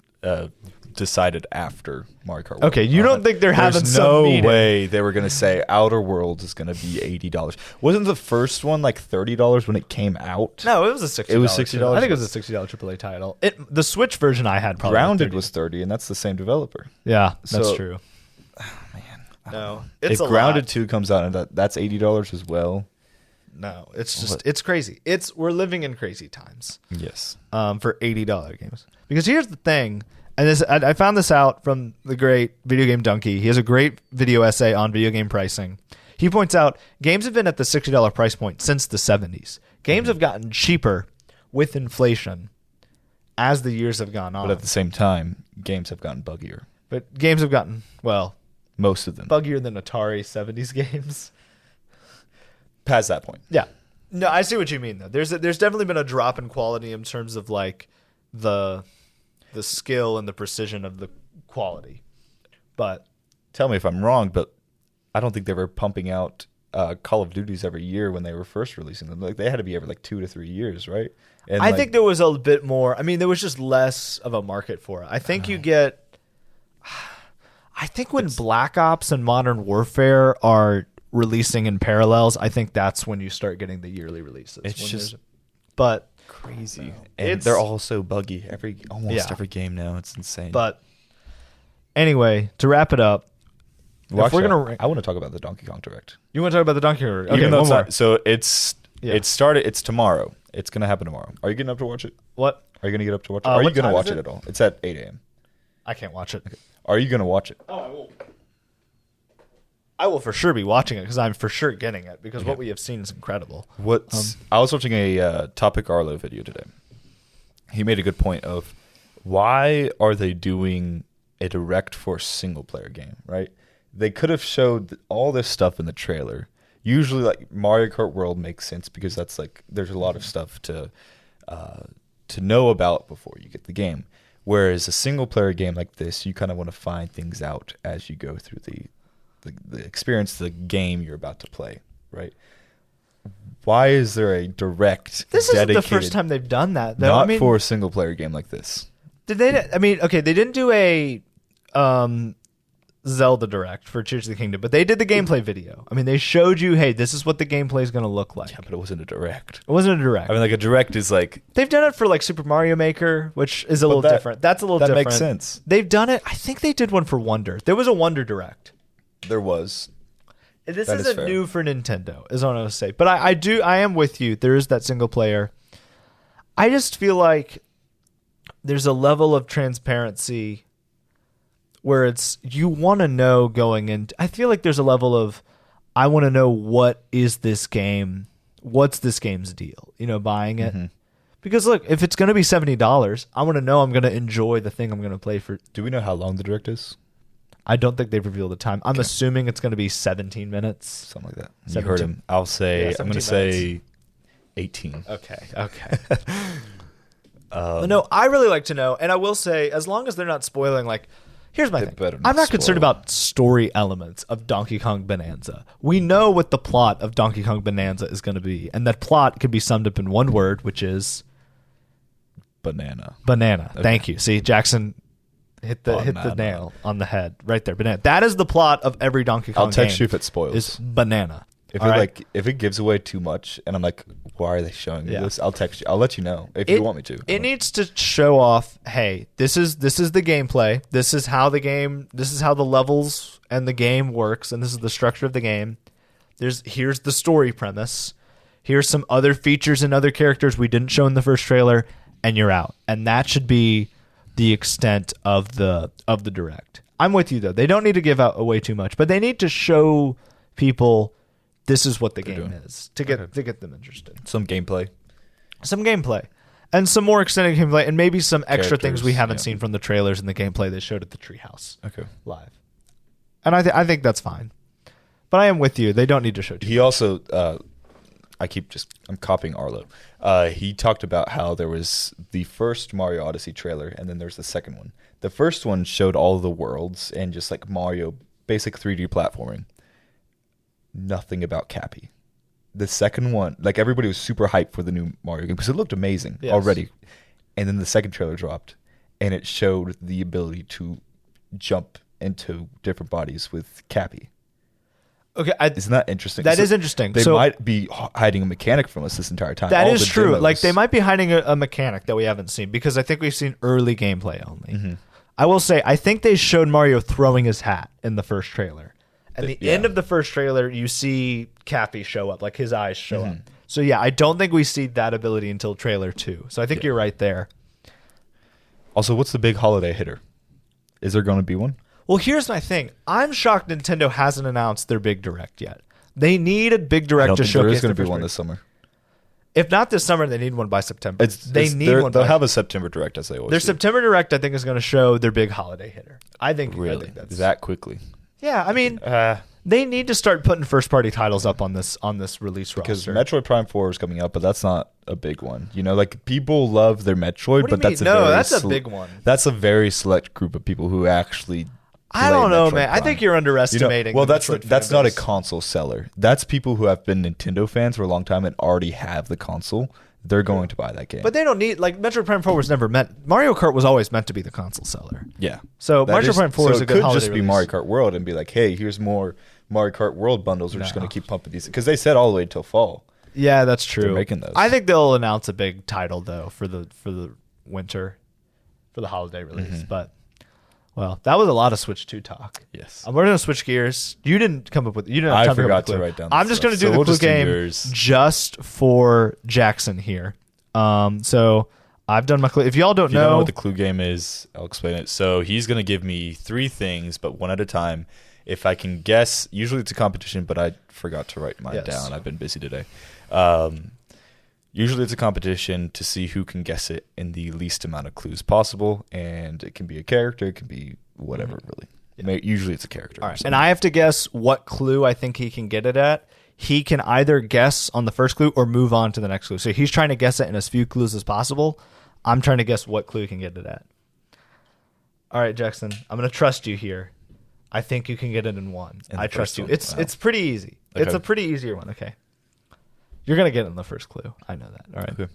A: decided after Mario Kart World.
B: Okay, you don't think they're having some
A: no
B: meeting.
A: way they were going to say Outer Worlds is going to be $80. Wasn't the first one like $30 when it came out?
B: No, it was a $60.
A: It was $60.
B: I think it was a $60 AAA title. The Switch version I had probably
A: Grounded was $30, and that's the same developer.
B: Yeah, that's
A: So-
B: true.
A: Man,
B: No,
A: if
B: it's a
A: Grounded
B: lot.
A: 2 comes out and that's $80 as well.
B: No, it's just it's crazy. We're living in crazy times.
A: Yes.
B: For $80 games. Because here's the thing, and this I found this out from the great Video Game Donkey. He has a great video essay on video game pricing. He points out games have been at the $60 price point since the 70s. Games have gotten cheaper with inflation as the years have gone on.
A: But at the same time, games have gotten buggier.
B: But games have gotten, well,
A: Most of them.
B: buggier than Atari 70s games.
A: Past that point.
B: Yeah. No, I see what you mean though. There's definitely been a drop in quality in terms of like the skill and the precision of the quality. But
A: Tell me if I'm wrong, but I don't think they were pumping out Call of Duties every year when they were first releasing them. Like they had to be every like 2 to 3 years, right? And
B: I think there was a bit more. I mean, there was just less of a market for it. I think you get. I think when Black Ops and Modern Warfare are releasing in parallels, I think that's when you start getting the yearly releases.
A: It's just
B: but
A: crazy, and they're all so buggy. Almost every game now, it's insane.
B: But anyway, to wrap it up,
A: well,
B: if we're
A: actually,
B: gonna,
A: I want to talk about the Donkey Kong Direct.
B: You want to talk about the Donkey Kong? Okay,
A: Even though
B: one
A: it's
B: more.
A: not, so it's
B: Yeah.
A: it started. It's tomorrow. It's gonna happen tomorrow. Are you getting up to watch it?
B: What?
A: Are you gonna get up to watch it? Are you
B: what
A: gonna
B: time
A: watch
B: is
A: it
B: it?
A: at all? It's at 8 a.m.
B: I can't watch it.
A: Are you gonna watch it?
B: Oh, I will. I will for sure be watching it because I'm for sure getting it because what we have seen is incredible.
A: I was watching a Topic Arlo video today. He made a good point of why are they doing a direct for a single player game, right? They could have showed all this stuff in the trailer. Usually, like Mario Kart World makes sense because that's like there's a lot of stuff to know about before you get the game. Whereas a single player game like this, you kind of want to find things out as you go through the experience, the game you're about to play, right? Why is there a direct?
B: This isn't the first time they've done that, though.
A: Not
B: I mean,
A: for a single player game like this.
B: did they? I mean, okay, they didn't do a Zelda Direct for Tears of the Kingdom, but they did the gameplay video. I mean, they showed you, hey, this is what the gameplay is going to look like.
A: Yeah, but it wasn't a direct.
B: It wasn't a direct.
A: I mean, like a direct is like
B: They've done it for like Super Mario Maker, which is a little different. That's a little
A: that
B: different.
A: makes sense.
B: They've done it. I think they did one for Wonder. There was a Wonder Direct.
A: There was.
B: This
A: That is
B: isn't
A: fair.
B: new for Nintendo, is what I was say. But I am with you. There is that single player. I just feel like there's a level of transparency where it's you want to know going in. I feel like there's a level of I want to know what is this game? What's this game's deal? You know, buying it. Because look, if it's going to be $70, I want to know I'm going to enjoy the thing I'm going to play for.
A: Do we know how long the direct is?
B: I don't think they've revealed the time. I'm assuming it's going to be 17 minutes.
A: Something like that. You
B: 17.
A: heard him. I'll say.
B: Yeah,
A: I'm going to
B: 17
A: say 18.
B: Okay. No, I really like to know, and I will say, as long as they're not spoiling, like, Here's my
A: They
B: thing.
A: better
B: I'm not
A: spoil
B: concerned
A: it.
B: about story elements of Donkey Kong Bonanza. We know what the plot of Donkey Kong Bonanza is going to be, and that plot could be summed up in one word, which is
A: Banana.
B: banana.
A: Okay.
B: Thank you. See, Jackson hit the
A: Banana.
B: nail on the head right there. Banana. That is the plot of every Donkey Kong
A: I'll text
B: game.
A: you if it spoils.
B: Is banana.
A: If
B: All
A: it
B: right?
A: if it gives away too much, and I'm like, why are they showing me
B: Yeah.
A: this? I'll text you. I'll let you know if you want me to.
B: It needs to show off, hey, this is the gameplay. This is how the levels and the game works, and this is the structure of the game. Here's the story premise. Here's some other features and other characters we didn't show in the first trailer, and you're out. And that should be the extent of the direct. I'm with you though. They don't need to give out away too much, but they need to show people this is what the game
A: doing.
B: is to get them interested.
A: Some gameplay.
B: Some gameplay. And some more extended gameplay, and maybe some extra things we
A: Characters,
B: haven't
A: yeah.
B: seen from the trailers and the gameplay they showed at the Treehouse
A: Okay.
B: live. And I think that's fine. But I am with you. They don't need to show too
A: He also, I'm copying Arlo. He talked about how there was the first Mario Odyssey trailer, and then there's the second one. The first one showed all the worlds and just like Mario, basic 3D platforming. Nothing about Cappy. The second one, like everybody was super hyped for the new Mario game because it looked amazing
B: Yes.
A: already. And then the second trailer dropped, and it showed the ability to jump into different bodies with Cappy.
B: Okay,
A: Isn't that interesting?
B: That is interesting.
A: They
B: So-
A: might be hiding a mechanic from us this entire time.
B: that
A: All
B: is
A: the
B: true.
A: demos.
B: Like they might be hiding a mechanic that we haven't seen because I think we've seen early gameplay only.
A: Mm-hmm.
B: I will say I think they showed Mario throwing his hat in the first trailer. At the
A: Yeah.
B: end of the first trailer, you see Cappy show up, like his eyes show
A: Mm-hmm.
B: up. So yeah, I don't think we see that ability until trailer 2. So I think you're right there.
A: Also, what's the big holiday hitter? Is there going to be one?
B: Well, here's my thing. I'm shocked Nintendo hasn't announced their big direct yet. They need a big
A: I
B: direct
A: don't
B: to
A: think there
B: showcase
A: is going
B: their
A: to be
B: first
A: one
B: party.
A: this summer.
B: If not this summer, they need one by September. One.
A: They'll have a September direct as they always
B: Their
A: do.
B: September direct, I think, is going to show their big holiday hitter. I think
A: Really?
B: that's
A: That quickly?
B: yeah. I mean, they need to start putting first party titles up on this release
A: Because
B: roster.
A: Metroid Prime 4 is coming up, but that's not a big one. You know, like people love their Metroid,
B: What do you
A: but that's
B: mean?
A: a
B: No,
A: very
B: that's a big one.
A: That's a very select group of people who actually.
B: I
A: play
B: don't know,
A: Metroid
B: man. I
A: Prime.
B: think you're underestimating.
A: Well,
B: the
A: that's
B: Metroid
A: that's
B: fan
A: not a
B: base.
A: console seller. That's people who have been Nintendo fans for a long time and already have the console. They're going to buy that game.
B: But they don't need like Metroid Prime 4 was never meant. Mario Kart was always meant to be the console seller.
A: yeah,
B: So
A: That
B: Mario
A: is-
B: Prime 4 is
A: so
B: a good
A: it could
B: holiday
A: just be
B: release.
A: Mario Kart World and be like, hey, here's more Mario Kart World bundles. We're just
B: No.
A: going to keep pumping these because they said all the way till fall.
B: Yeah, that's true.
A: They're making those.
B: I think they'll announce a big title though for the winter, for the holiday release.
A: Mm-hmm.
B: But well, that was a lot of Switch 2 talk.
A: Yes.
B: We're gonna switch gears. You didn't come up with. You didn't. Have
A: I
B: time to come up
A: forgot
B: with
A: to
B: the clue.
A: write down the
B: I'm just
A: stuff,
B: gonna do
A: so
B: the
A: we'll
B: clue
A: just do
B: game
A: yours.
B: just for Jackson here. So I've done my clue. If y'all don't
A: If you don't know
B: know,
A: what the clue game is, I'll explain it. So he's going to give me 3 things, but one at a time. If I can guess, usually it's a competition, but I forgot to write mine
B: Yes.
A: down. I've been busy today. Usually it's a competition to see who can guess it in the least amount of clues possible, and it can be a character, it can be whatever, really. Usually it's a character.
B: all right, and I have to guess what clue I think he can get it at. He can either guess on the first clue or move on to the next clue. So he's trying to guess it in as few clues as possible. I'm trying to guess what clue he can get it at. All right, Jackson, I'm going to trust you here. I think you can get it in one.
A: In the
B: I trust
A: first
B: you.
A: one?
B: It's
A: Wow.
B: it's pretty easy. It's
A: Okay.
B: a pretty easier one. Okay. You're going to get it in the first clue. I know that. All right.
A: Okay.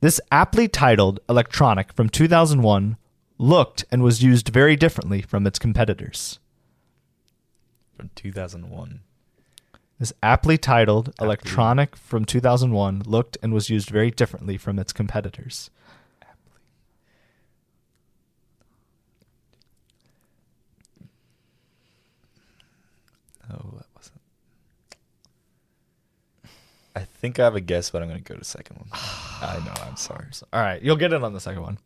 B: This aptly titled electronic from 2001 looked and was used very differently from its competitors.
A: From 2001.
B: This aptly titled electronic from 2001 looked and was used very differently from its competitors.
A: Oh, that wasn't. I think I have a guess, but I'm going to go to second one. I know, I'm sorry.
B: All right, you'll get it on the second one.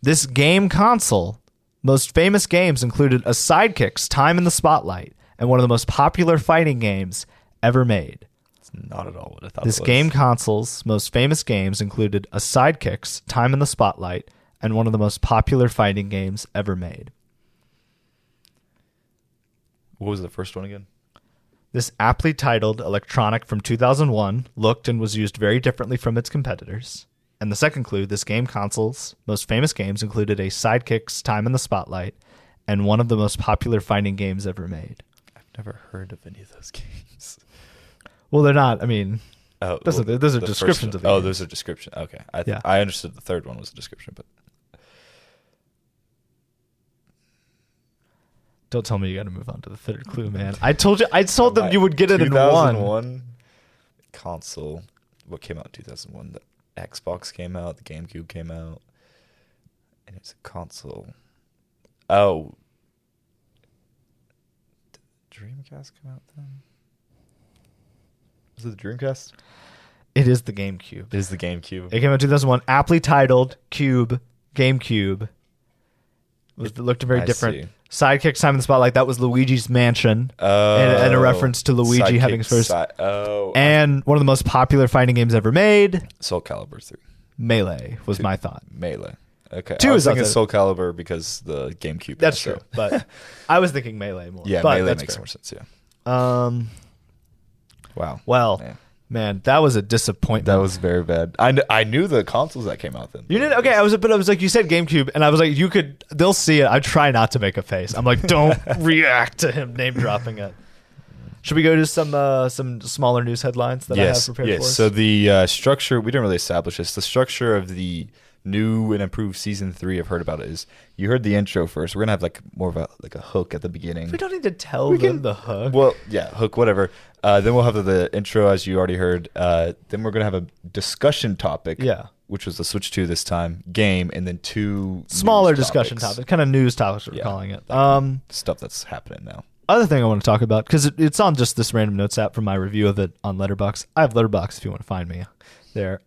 B: This game console, most famous games included a Sidekick's Time in the Spotlight and one of the most popular fighting games ever made.
A: It's not at all what I thought
B: This
A: it was.
B: game console's most famous games included a Sidekick's Time in the Spotlight and one of the most popular fighting games ever made.
A: What was the first one again?
B: This aptly titled electronic from 2001 looked and was used very differently from its competitors. And the second clue, this game console's most famous games included a Sidekick's Time in the Spotlight and one of the most popular fighting games ever made.
A: I've never heard of any of those games.
B: Well, they're not. I mean,
A: Oh,
B: those are descriptions of the games.
A: those are description. Okay.
B: Yeah.
A: I understood the third one was a description, but
B: Don't tell me you got to move on to the third clue, man. I told them you would get it in one.
A: 2001 console. What came out in 2001? The Xbox came out. The GameCube came out. And it's a console. Oh. Did the Dreamcast come out then? Was it the Dreamcast?
B: It is the GameCube.
A: It is the GameCube.
B: It came out in 2001. Aptly titled Cube, GameCube. It looked very different.
A: See.
B: Sidekick Time in the Spotlight. That was Luigi's Mansion. And a reference to Luigi having his first. And one of the most popular fighting games ever made.
A: Soul Calibur 3.
B: Melee was my thought.
A: Melee. Okay.
B: 2
A: I was
B: is
A: thinking
B: also-
A: Soul Calibur because the GameCube.
B: That's true. But I was thinking Melee more.
A: Yeah,
B: but
A: Melee
B: that's
A: makes
B: fair.
A: more sense, yeah. Wow.
B: Well,
A: Yeah.
B: man, that was a disappointment.
A: That was very bad. I knew the consoles that came out then.
B: You didn't? Okay, I was like, you said GameCube, and I was like, they'll see it. I try not to make a face. I'm like, don't react to him name dropping it. Should we go to some smaller news headlines that I have prepared for us?
A: So the structure, we didn't really establish this. The structure of the new and improved season 3, I've heard about it, is you heard the intro first. We're gonna have like more of a hook at the beginning.
B: We don't need to tell them the hook.
A: Well, yeah, hook, whatever. Then we'll have the intro, as you already heard. Then we're gonna have a discussion topic.
B: Yeah.
A: Which was the Switch 2 this time, game, and then 2
B: Smaller
A: news
B: discussion
A: topics.
B: topic, kind of news topics we're calling it.
A: Stuff that's happening now.
B: Other thing I want to talk about, because it's on just this random notes app from my review of it on Letterboxd. I have Letterboxd if you want to find me there.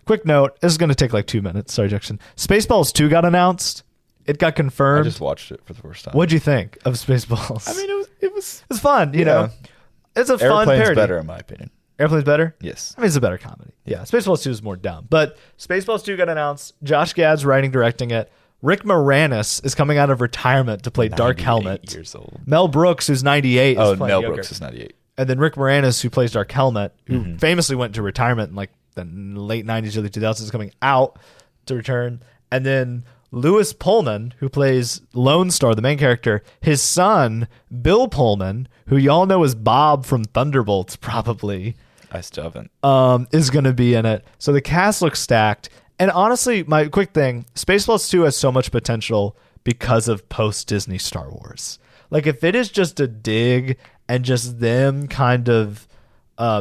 B: Quick note, this is going to take like 2 minutes. Sorry, Jackson. Spaceballs 2 got announced. It got confirmed.
A: I just watched it for the first time.
B: What'd you think of Spaceballs?
A: I mean,
B: it's fun, you know. It's a fun
A: Airplane's
B: parody.
A: better in my opinion.
B: Airplane's better?
A: Yes.
B: I mean, it's a better comedy. Yeah, Spaceballs 2 is more dumb. But Spaceballs 2 got announced. Josh Gad's writing, directing it. Rick Moranis is coming out of retirement to play Dark Helmet.
A: Years old.
B: Mel Brooks, who's 98, is playing
A: Mel
B: Joker.
A: Brooks is 98.
B: And then Rick Moranis, who plays Dark Helmet, who famously went into retirement in like the late 90s, early 2000s, is coming out to return. And then Lewis Pullman, who plays Lone Star, the main character, his son, Bill Pullman, who y'all know as Bob from Thunderbolts, probably,
A: I still haven't.
B: is going to be in it. So the cast looks stacked. And honestly, my quick thing, Spaceballs 2 has so much potential because of post-Disney Star Wars. Like, if it is just a dig and just them kind of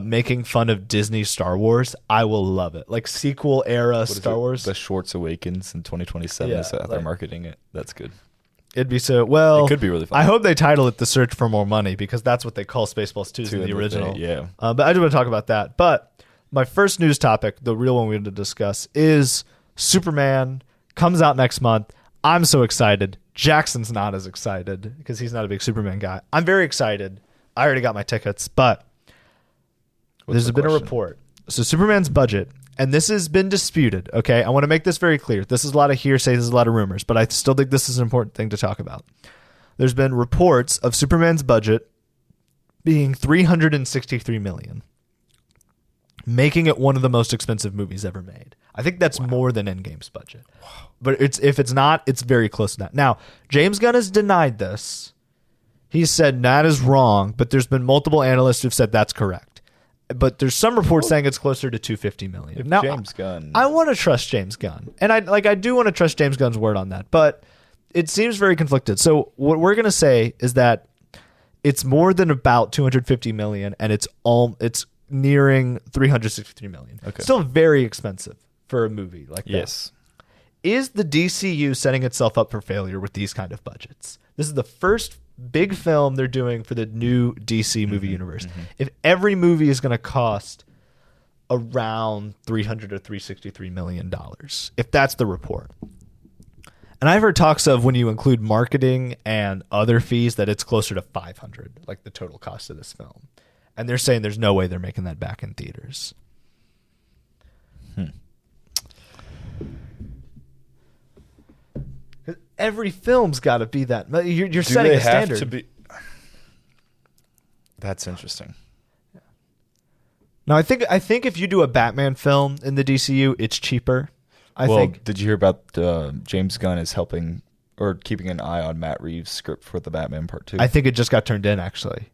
B: making fun of Disney Star Wars, I will love it. Like, sequel era Star Wars.
A: The Schwartz Awakens in 2027 is how they're marketing it. That's good.
B: It'd be so, well,
A: it could be really fun.
B: I hope they title it The Search for More Money, because that's what they call Spaceballs 2 in the original.
A: Yeah.
B: But I do want to talk about that. But my first news topic, the real one we need to discuss, is Superman comes out next month. I'm so excited. Jackson's not as excited because he's not a big Superman guy. I'm very excited. I already got my tickets, but there's been a report. So Superman's budget, and this has been disputed, okay? I want to make this very clear. This is a lot of hearsay, this is a lot of rumors, but I still think this is an important thing to talk about. There's been reports of Superman's budget being $363 million, making it one of the most expensive movies ever made. I think that's more than Endgame's budget. But if it's not, it's very close to that. Now, James Gunn has denied this. He said that is wrong, but there's been multiple analysts who've said that's correct. But there's some reports saying it's closer to $250 million. Now,
A: James Gunn.
B: I want to trust James Gunn. And I do want to trust James Gunn's word on that, but it seems very conflicted. So what we're going to say is that it's more than about $250 million, and it's nearing $363 million.
A: Okay.
B: Still very expensive for a movie like that.
A: Yes.
B: Is the DCU setting itself up for failure with these kind of budgets? This is the first big film they're doing for the new DC movie universe. If every movie is going to cost around $300 or $363 million, if that's the report. And I've heard talks of, when you include marketing and other fees, that it's closer to $500, like the total cost of this film. And they're saying there's no way they're making that back in theaters. Every film's got to be that. You're setting a standard.
A: To be? That's interesting.
B: No, I think if you do a Batman film in the DCU, it's cheaper. I think.
A: Did you hear about James Gunn is helping or keeping an eye on Matt Reeves' script for the Batman Part 2?
B: I think it just got turned in, actually.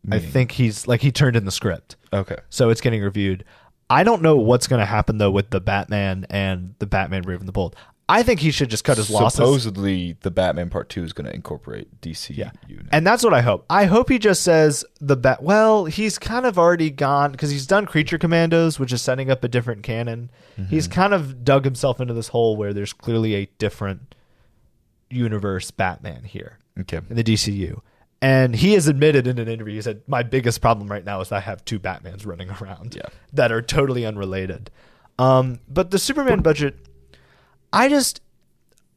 B: I think he turned in the script.
A: Okay.
B: So it's getting reviewed. I don't know what's going to happen, though, with the Batman and the Batman Brave and the Bold. I think he should just cut his losses.
A: Supposedly, the Batman Part 2 is going to incorporate DC.
B: Yeah.
A: Now.
B: And that's what I hope. I hope he just says well, he's kind of already gone, because he's done Creature Commandos, which is setting up a different canon. Mm-hmm. He's kind of dug himself into this hole where there's clearly a different universe Batman here in the DCU. And he has admitted in an interview, he said, my biggest problem right now is I have two Batmans running around that are totally unrelated. But the Superman budget,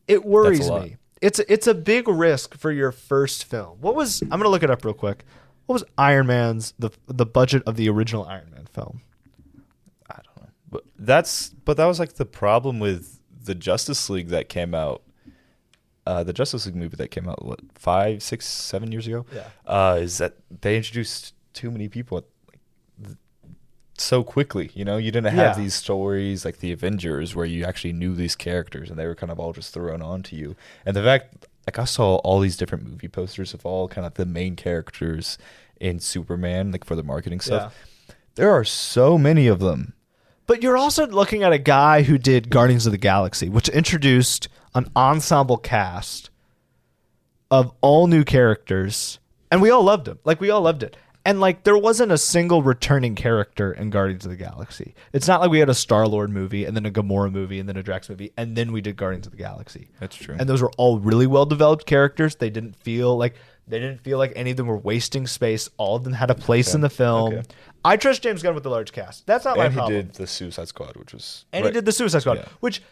B: it worries me. It's a big risk for your first film. I'm going to look it up real quick. What was Iron Man's, the budget of the original Iron Man film?
A: I don't know. But that was like the problem with the Justice League that came out. The Justice League movie that came out, 5, 6, 7 years ago?
B: Yeah.
A: Is that they introduced too many people so quickly. You didn't have these stories like the Avengers where you actually knew these characters and they were kind of all just thrown onto you. And the fact, I saw all these different movie posters of all kind of the main characters in Superman, like for the marketing stuff. Yeah. There are so many of them.
B: But you're also looking at a guy who did Guardians of the Galaxy, which introduced an ensemble cast of all new characters, and we all loved him. We all loved it. And there wasn't a single returning character in Guardians of the Galaxy. It's not like we had a Star-Lord movie and then a Gamora movie and then a Drax movie and then we did Guardians of the Galaxy.
A: That's true.
B: And those were all really well-developed characters. They didn't feel like any of them were wasting space. All of them had a place in the film. Okay. I trust James Gunn with the large cast. That's not my problem.
A: And he did the Suicide Squad, which was...
B: And he did the Suicide Squad, which...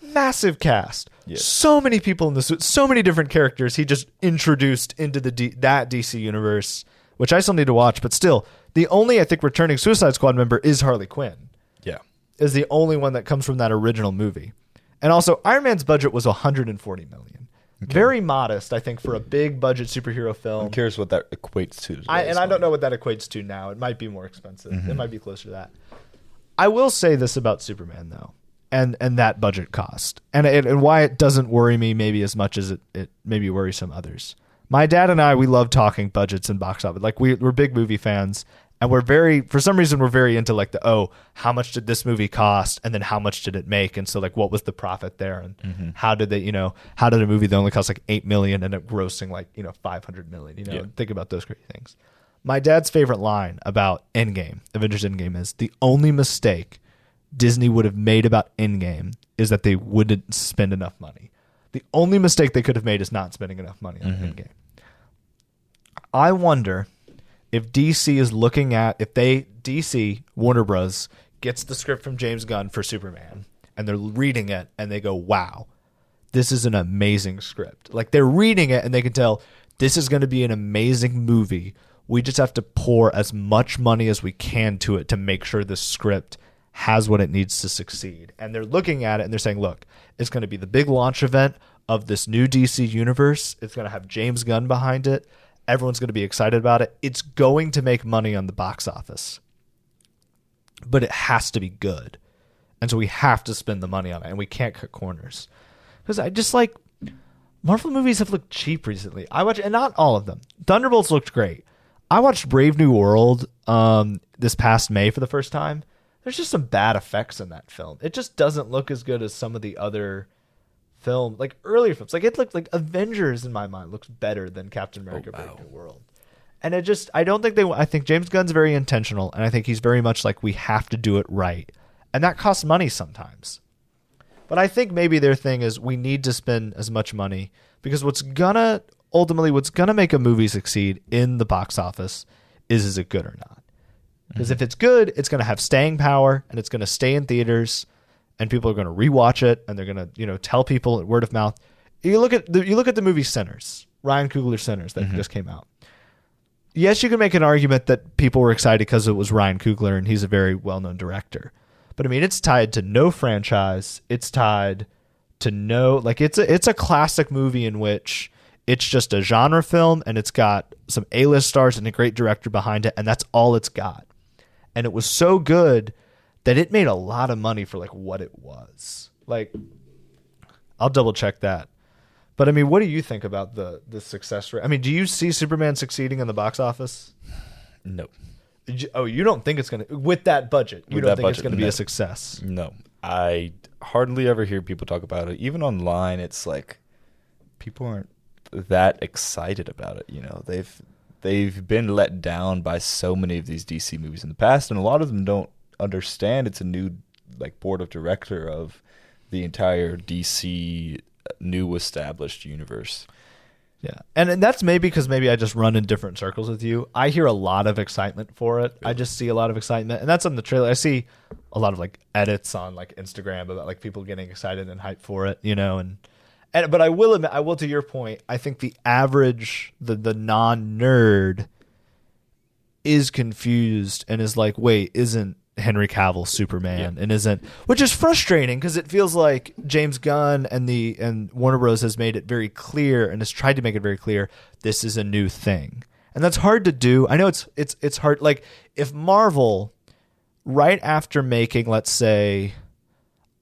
B: Massive cast. Yes. So many people in this, so many different characters he just introduced into that DC universe, which I still need to watch, but still, the only, I think, returning Suicide Squad member is Harley Quinn.
A: Yeah.
B: Is the only one that comes from that original movie. And also, Iron Man's budget was $140 million. Okay. Very modest, I think, for a big budget superhero film.
A: I'm curious what that equates to.
B: I don't know what that equates to now. It might be more expensive. Mm-hmm. It might be closer to that. I will say this about Superman, though. And that budget cost. And why it doesn't worry me maybe as much as it maybe worries some others. My dad and I, we love talking budgets and box office. We're big movie fans, and for some reason, we're very into how much did this movie cost, and then how much did it make, and so what was the profit there, and how did a movie that only cost $8 million end up grossing $500 million? Think about those great things. My dad's favorite line about Avengers Endgame is the only mistake Disney would have made about Endgame is that they wouldn't spend enough money. The only mistake they could have made is not spending enough money on Endgame. I wonder if DC is looking at, DC, Warner Bros., gets the script from James Gunn for Superman, and they're reading it, and they go, wow, this is an amazing script. They're reading it, and they can tell this is going to be an amazing movie. We just have to pour as much money as we can to it to make sure this script has what it needs to succeed. And they're looking at it and they're saying, look, it's going to be the big launch event of this new DC universe. It's going to have James Gunn behind it. Everyone's going to be excited about it. It's going to make money on the box office, but it has to be good. And so we have to spend the money on it, and we can't cut corners. Because I just Marvel movies have looked cheap recently. And not all of them. Thunderbolts looked great. I watched Brave New World this past May for the first time. There's just some bad effects in that film. It just doesn't look as good as some of the other films, earlier films. It looked like Avengers in my mind looks better than Captain America: Brave New World. And I think James Gunn's very intentional, and I think he's very much we have to do it right. And that costs money sometimes. But I think maybe their thing is we need to spend as much money because what's gonna make a movie succeed in the box office is it good or not? Because if it's good, it's going to have staying power, and it's going to stay in theaters, and people are going to rewatch it, and they're going to tell people word of mouth. You look at the movie Sinners, Ryan Coogler's Sinners that just came out. Yes, you can make an argument that people were excited because it was Ryan Coogler, and he's a very well-known director. But I mean, it's tied to no franchise. It's tied to no it's a classic movie in which it's just a genre film, and it's got some A-list stars and a great director behind it, and that's all it's got. And it was so good that it made a lot of money for what it was. I'll double check that. But I mean, what do you think about the success rate? I mean, do you see Superman succeeding in the box office?
A: No.
B: Oh, you don't think it's going to, with that budget, you don't think it's going to be a success?
A: No. I hardly ever hear people talk about it. Even online, it's like people aren't that excited about it. You know, they've been let down by so many of these DC movies in the past, and a lot of them don't understand it's a new like board of director of the entire DC new established universe.
B: Yeah. And that's maybe because maybe I just run in different circles with you. I hear a lot of excitement for it. Really? I just see a lot of excitement. And that's on the trailer. I see a lot of like edits on like Instagram about like people getting excited and hyped for it, you know, and but I will admit, to your point, I think the average, the non-nerd is confused and is like, wait, isn't Henry Cavill Superman? And isn't, which is frustrating because it feels like James Gunn and Warner Bros. Has made it very clear and has tried to make it very clear this is a new thing, and that's hard to do. I know it's hard. Like if Marvel, right after making, let's say,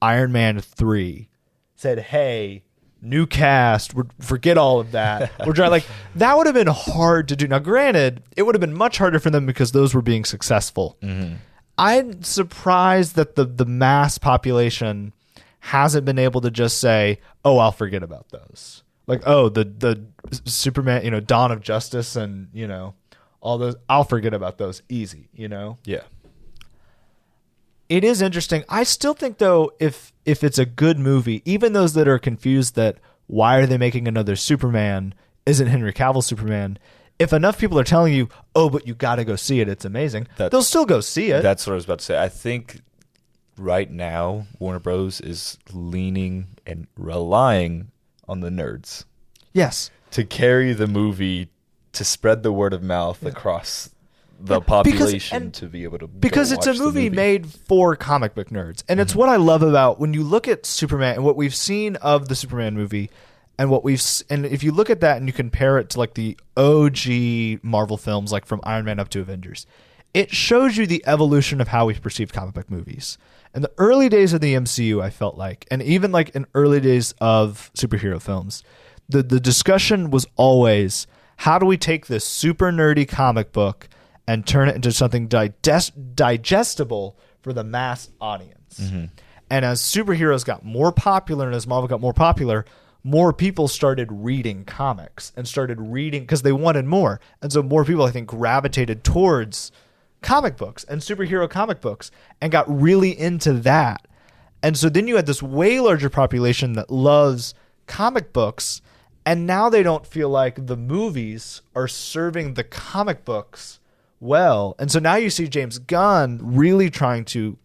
B: Iron Man 3, said, "Hey, new cast, forget all of that. We're trying," like that would have been hard to do. Now, granted, it would have been much harder for them because those were being successful. Mm-hmm. I'm surprised that the mass population hasn't been able to just say, "Oh, I'll forget about those." Like, "Oh, the Superman, you know, Dawn of Justice, and you know, all those. I'll forget about those easy." You know.
A: Yeah.
B: It is interesting. I still think though, if it's a good movie, even those that are confused that why are they making another Superman? Isn't Henry Cavill Superman? If enough people are telling you, "Oh, but you got to go see it. It's amazing," they'll still go see it.
A: That's what I was about to say. I think right now Warner Bros. Is leaning and relying on the nerds.
B: Yes.
A: To carry the movie, to spread the word of mouth across the population to be able to
B: because it's a movie made for comic book nerds. And it's what I love about when you look at Superman and what we've seen of the Superman movie. And if you look at that and you compare it to like the OG Marvel films, like from Iron Man up to Avengers, it shows you the evolution of how we've perceived comic book movies. In the early days of the MCU, I felt like, and even like in early days of superhero films, the discussion was always, how do we take this super nerdy comic book and turn it into something digestible for the mass audience? Mm-hmm. And as superheroes got more popular and as Marvel got more popular, more people started reading comics and started reading because they wanted more. And so more people, I think, gravitated towards comic books and superhero comic books and got really into that. And so then you had this way larger population that loves comic books, and now they don't feel like the movies are serving the comic books well. And so now you see James Gunn really trying to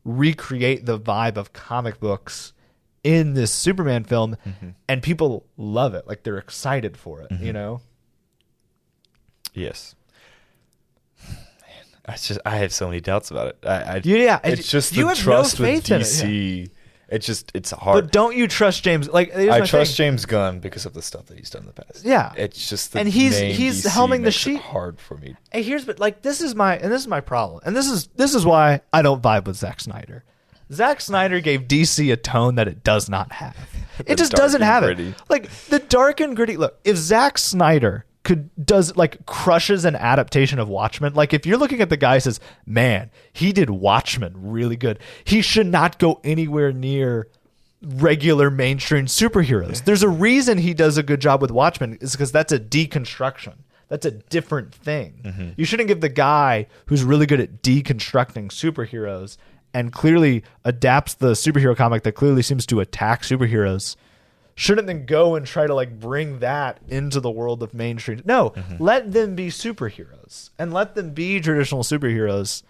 B: recreate the vibe of comic books in this Superman film, and people love it. Like they're excited for it, you know?
A: Yes. Man, I have so many doubts about it. It's just
B: you
A: the
B: have
A: trust
B: no
A: with
B: faith in
A: DC. It's hard.
B: But don't you trust James? Like
A: I trust James Gunn because of the stuff that he's done in the past.
B: Yeah,
A: it's just
B: and he's
A: DC
B: helming the
A: makes
B: sheet.
A: It hard for me.
B: Hey, this is my problem, and this is why I don't vibe with Zack Snyder. Zack Snyder gave DC a tone that it does not have. It just doesn't have it. Like the dark and gritty. Look, if Zack Snyder crushes an adaptation of Watchmen, like if you're looking at the guy who says, "Man, he did Watchmen really good," he should not go anywhere near regular mainstream superheroes. There's a reason he does a good job with Watchmen, is because that's a deconstruction. That's a different thing. Mm-hmm. You shouldn't give the guy who's really good at deconstructing superheroes and clearly adapts the superhero comic that clearly seems to attack superheroes, shouldn't then go and try to like bring that into the world of mainstream. No, let them be superheroes and let them be traditional superheroes.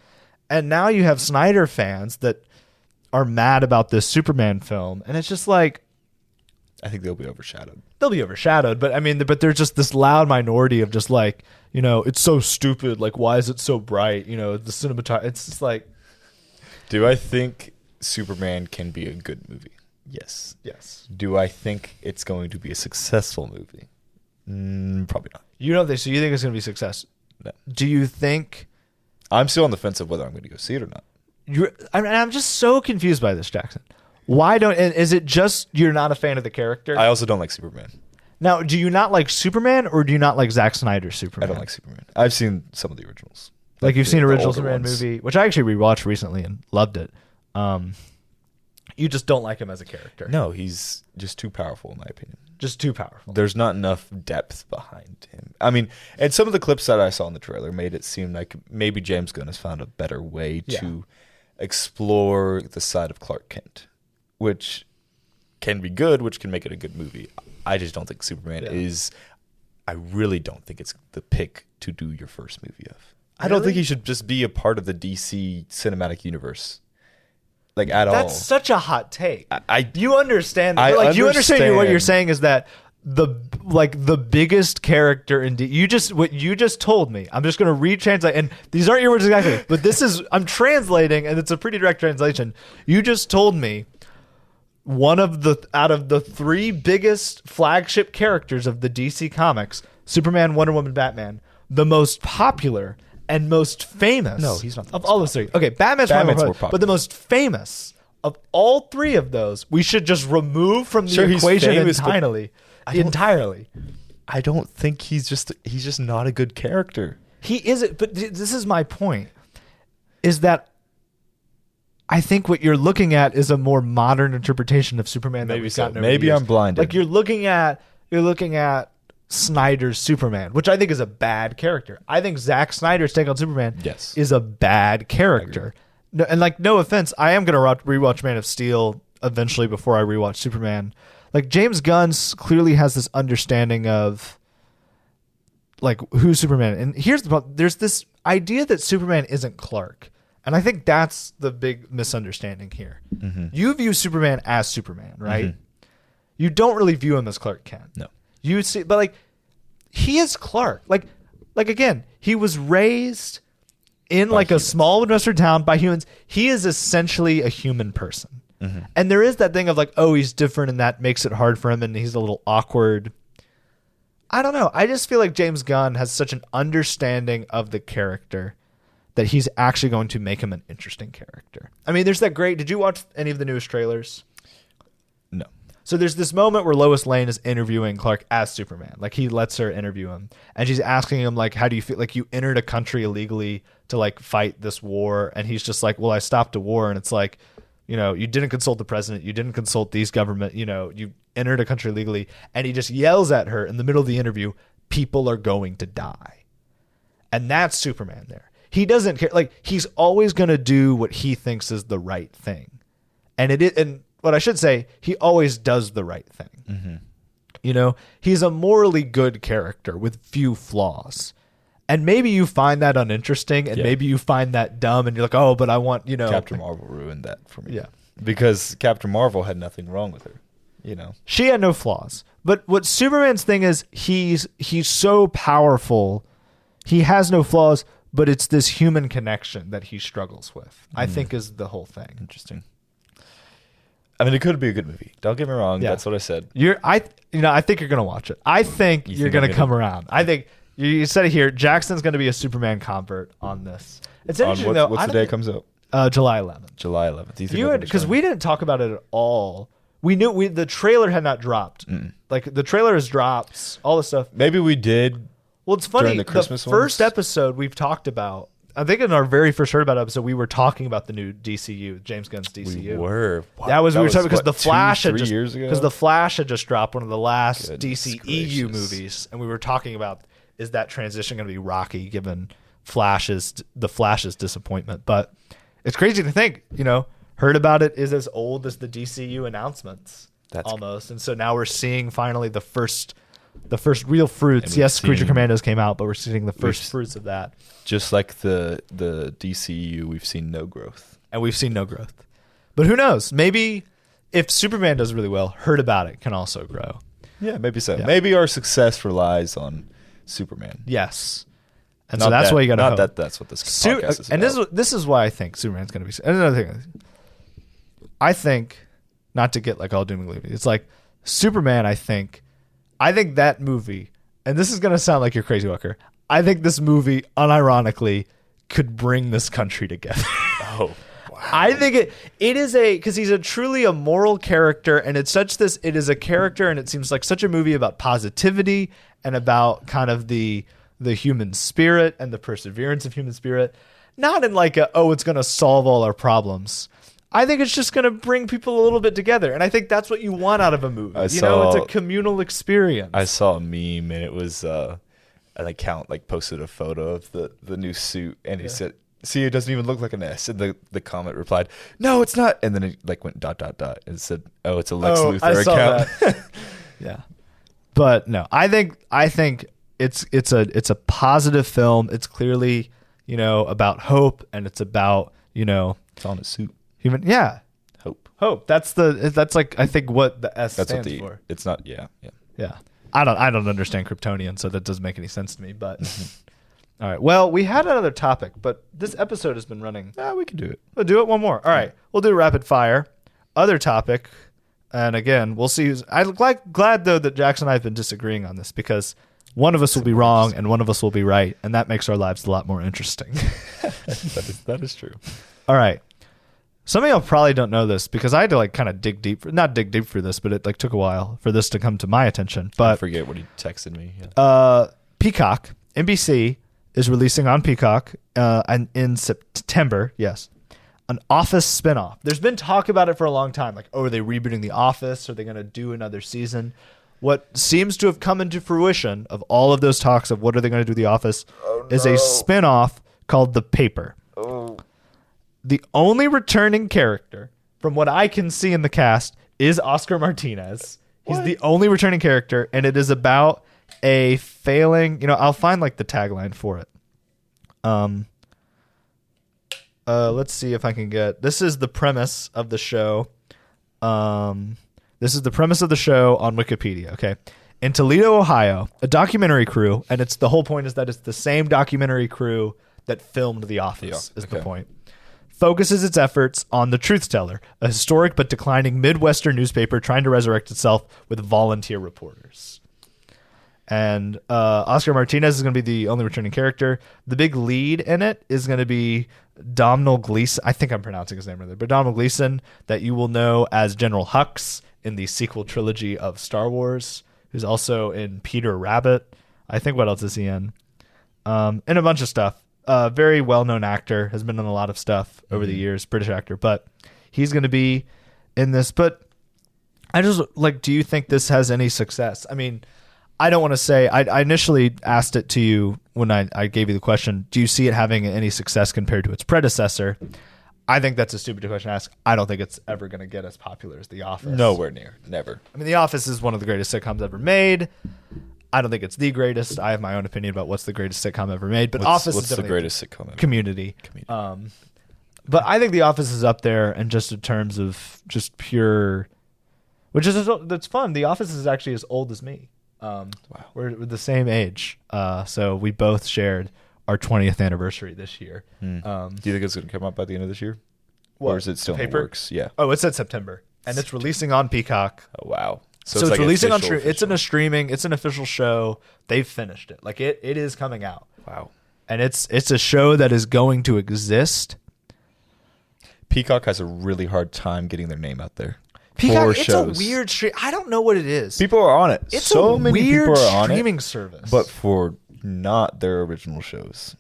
B: And now you have Snyder fans that are mad about this Superman film, and it's just like,
A: I think they'll be overshadowed.
B: But I mean, there's just this loud minority of just like, you know, it's so stupid. Like, why is it so bright? You know, the cinematography. It's just like.
A: Do I think Superman can be a good movie? Yes. Do I think it's going to be a successful movie? Probably not.
B: You don't think so? You think it's going to be a success?
A: No.
B: Do you think?
A: I'm still on the fence of whether I'm going to go see it or not.
B: I'm just so confused by this, Jackson. Why don't? Is it just you're not a fan of the character?
A: I also don't like Superman.
B: Now, do you not like Superman, or do you not like Zack Snyder's Superman?
A: I don't like Superman. I've seen some of the originals.
B: Like you've seen
A: the
B: original
A: older
B: Superman
A: ones.
B: movie, which I actually rewatched recently and loved it. You just don't like him as a character.
A: No, he's just too powerful in my opinion.
B: Just too powerful.
A: There's not enough depth behind him. I mean, and some of the clips that I saw in the trailer made it seem like maybe James Gunn has found a better way to explore the side of Clark Kent, which can be good, which can make it a good movie. I just don't think Superman is. I really don't think it's the pick to do your first movie of. I don't think he should just be a part of the DC cinematic universe. Like at all.
B: That's such a hot take.
A: You
B: understand.
A: you
B: understand what you're saying is that the biggest character in what you just told me. I'm just going to retranslate, and these aren't your words exactly, but I'm translating, and it's a pretty direct translation. You just told me out of the three biggest flagship characters of the DC comics, Superman, Wonder Woman, Batman, the most popular and most famous.
A: No, he's not
B: of all those three. Okay, Batman's
A: more
B: popular,
A: popular.
B: but the most famous of all three of those, we should just remove from the equation entirely.
A: I don't think he's just not a good character.
B: He isn't. But this is my point: is that I think what you're looking at is a more modern interpretation of Superman.
A: Maybe
B: that we've
A: so.
B: gotten over
A: Maybe
B: the years.
A: I'm blinded.
B: Like you're looking at Snyder's Superman, which I think is a bad character. I think Zack Snyder's take on Superman is a bad character. No, and no offense, I am going to rewatch Man of Steel eventually before I rewatch Superman. Like James Gunn clearly has this understanding of who's Superman. And here's the problem. There's this idea that Superman isn't Clark. And I think that's the big misunderstanding here. Mm-hmm. You view Superman as Superman, right? Mm-hmm. You don't really view him as Clark Kent.
A: No.
B: You see, but he is Clark. Like again, he was raised in a small Midwestern town by humans. He is essentially a human person. Mm-hmm. And there is that thing of he's different and that makes it hard for him and he's a little awkward. I don't know. I just feel like James Gunn has such an understanding of the character that he's actually going to make him an interesting character. I mean, there's that great... Did you watch any of the newest trailers?
A: No.
B: So there's this moment where Lois Lane is interviewing Clark as Superman. He lets her interview him. And she's asking him, how do you feel? You entered a country illegally to, fight this war. And he's just well, I stopped a war. And it's you didn't consult the president. You didn't consult these government. You entered a country illegally. And he just yells at her in the middle of the interview, people are going to die. And that's Superman there. He doesn't care. He's always going to do what he thinks is the right thing. And what I should say, he always does the right thing. Mm-hmm. He's a morally good character with few flaws. And maybe you find that uninteresting and maybe you find that dumb and you're like, oh, but I want,
A: Captain Marvel ruined that for me.
B: Yeah.
A: Because Captain Marvel had nothing wrong with her.
B: She had no flaws. But what Superman's thing is, he's so powerful. He has no flaws. But it's this human connection that he struggles with, I think is the whole thing.
A: Interesting. I mean, it could be a good movie. Don't get me wrong. Yeah. That's what I said.
B: I think you're going to watch it. I think you're going to come around. I think you said it here. Jackson's going to be a Superman convert on this. It's interesting, though.
A: What's the day it comes out?
B: July 11th.
A: July 11th.
B: Because we didn't talk about it at all. We knew the trailer had not dropped. Mm. The trailer has dropped, all this stuff.
A: Maybe we did.
B: Well, it's funny.
A: The Christmas
B: first episode we've talked about, I think in our very first Heard About episode, we were talking about the new DCU, James Gunn's DCU.
A: We were.
B: Wow. We were talking because the Flash
A: 3 years ago?
B: Because the Flash had just dropped one of the last
A: Goodness
B: DC EU movies, and we were talking about is that transition going to be rocky given the Flash's disappointment. But it's crazy to think, Heard About It is as old as the DCU announcements almost, and so now we're seeing finally the first real fruits. Yes, Creature Commandos came out, but we're seeing the first fruits of that.
A: Just like the DCU, we've seen no growth.
B: And we've seen no growth. But who knows? Maybe if Superman does really well, Heard About It can also grow.
A: Yeah, maybe so. Yeah. Maybe our success relies on Superman.
B: Yes. And so that's why you got to hope.
A: That's what this podcast is
B: and
A: about.
B: this is why I think Superman's going to be... And another thing, I think, not to get all doom and gloom, it's Superman, I think that movie, and this is going to sound like you're crazy, Walker, I think this movie, unironically, could bring this country together.
A: Oh, wow.
B: I think it is because he's truly a moral character, and it is a character, and it seems like such a movie about positivity and about kind of the human spirit and the perseverance of human spirit. Not in like it's going to solve all our problems. I think it's just going to bring people a little bit together, and I think that's what you want out of a movie. It's a communal experience.
A: I saw a meme, and it was an account like posted a photo of the new suit, and he said, "See, it doesn't even look like an S." And the comment replied, "No, it's not." And then it like went ... and said, "Oh, it's a Lex Luthor account."
B: That. Yeah, but no, I think it's a positive film. It's clearly about hope, and it's about
A: it's on a suit.
B: Human, hope. That's like I think what the S stands for.
A: It's not. Yeah.
B: I don't understand Kryptonian, so that doesn't make any sense to me. But all right. Well, we had another topic, but this episode has been running.
A: We can do it.
B: We'll do it one more. All right. We'll do rapid fire. Other topic, and again, we'll see who's. I'm glad though that Jackson and I have been disagreeing on this because one of us will be wrong and one of us will be right, and that makes our lives a lot more interesting.
A: That is true.
B: All right. Some of y'all probably don't know this because I had to like kind of dig deep for this, but it like took a while for this to come to my attention. But
A: I forget what he texted me.
B: Peacock, NBC is releasing on Peacock and in September, yes, an Office spinoff. There's been talk about it for a long time. Like, are they rebooting The Office? Are they going to do another season? What seems to have come into fruition of all of those talks of what are they going to do The Office is a spinoff called The Paper. Oh. The only returning character, from what I can see in the cast, is Oscar Martinez. He's the only returning character, and it is about a failing. I'll find like the tagline for it. Let's see if I can get. This is the premise of the show. This is the premise of the show on Wikipedia. Okay, in Toledo, Ohio, a documentary crew, and the whole point is that it's the same documentary crew that filmed The Office. Is the point. Focuses its efforts on The Truth Teller, a historic but declining Midwestern newspaper trying to resurrect itself with volunteer reporters. And Oscar Martinez is going to be the only returning character. The big lead in it is going to be Domhnall Gleeson. I think I'm pronouncing his name right there, but Domhnall Gleeson, that you will know as General Hux in the sequel trilogy of Star Wars, who's also in Peter Rabbit. I think what else is he in? And a bunch of stuff. Very well-known actor, has been in a lot of stuff over the years, British actor, but he's going to be in this. But I just do you think this has any success? I mean, I don't want to say, I initially asked it to you when I gave you the question, do you see it having any success compared to its predecessor? I think that's a stupid question to ask. I don't think it's ever going to get as popular as The Office.
A: Nowhere near. Never.
B: I mean, The Office is one of the greatest sitcoms ever made. I don't think it's the greatest. I have my own opinion about what's the greatest sitcom ever made. But Office is
A: the greatest sitcom ever?
B: Community. But I think The Office is up there, and just in terms of just pure, that's fun. The Office is actually as old as me. Wow, we're the same age. So we both shared our 20th anniversary this year.
A: Do you think it's going to come out by the end of this year?
B: What?
A: Or is it still in the works? Yeah.
B: Oh, it's at September, and it's releasing on Peacock.
A: Oh wow.
B: So it's like releasing on it's in a streaming. It's an official show. They've finished it. Like it is coming out.
A: Wow.
B: And it's a show that is going to exist.
A: Peacock has a really hard time getting their name out there.
B: Peacock, it's a weird stream. I don't know what it is.
A: People are on it.
B: It's
A: so
B: a
A: many
B: weird
A: people are on
B: streaming
A: it,
B: service.
A: but for not their original shows.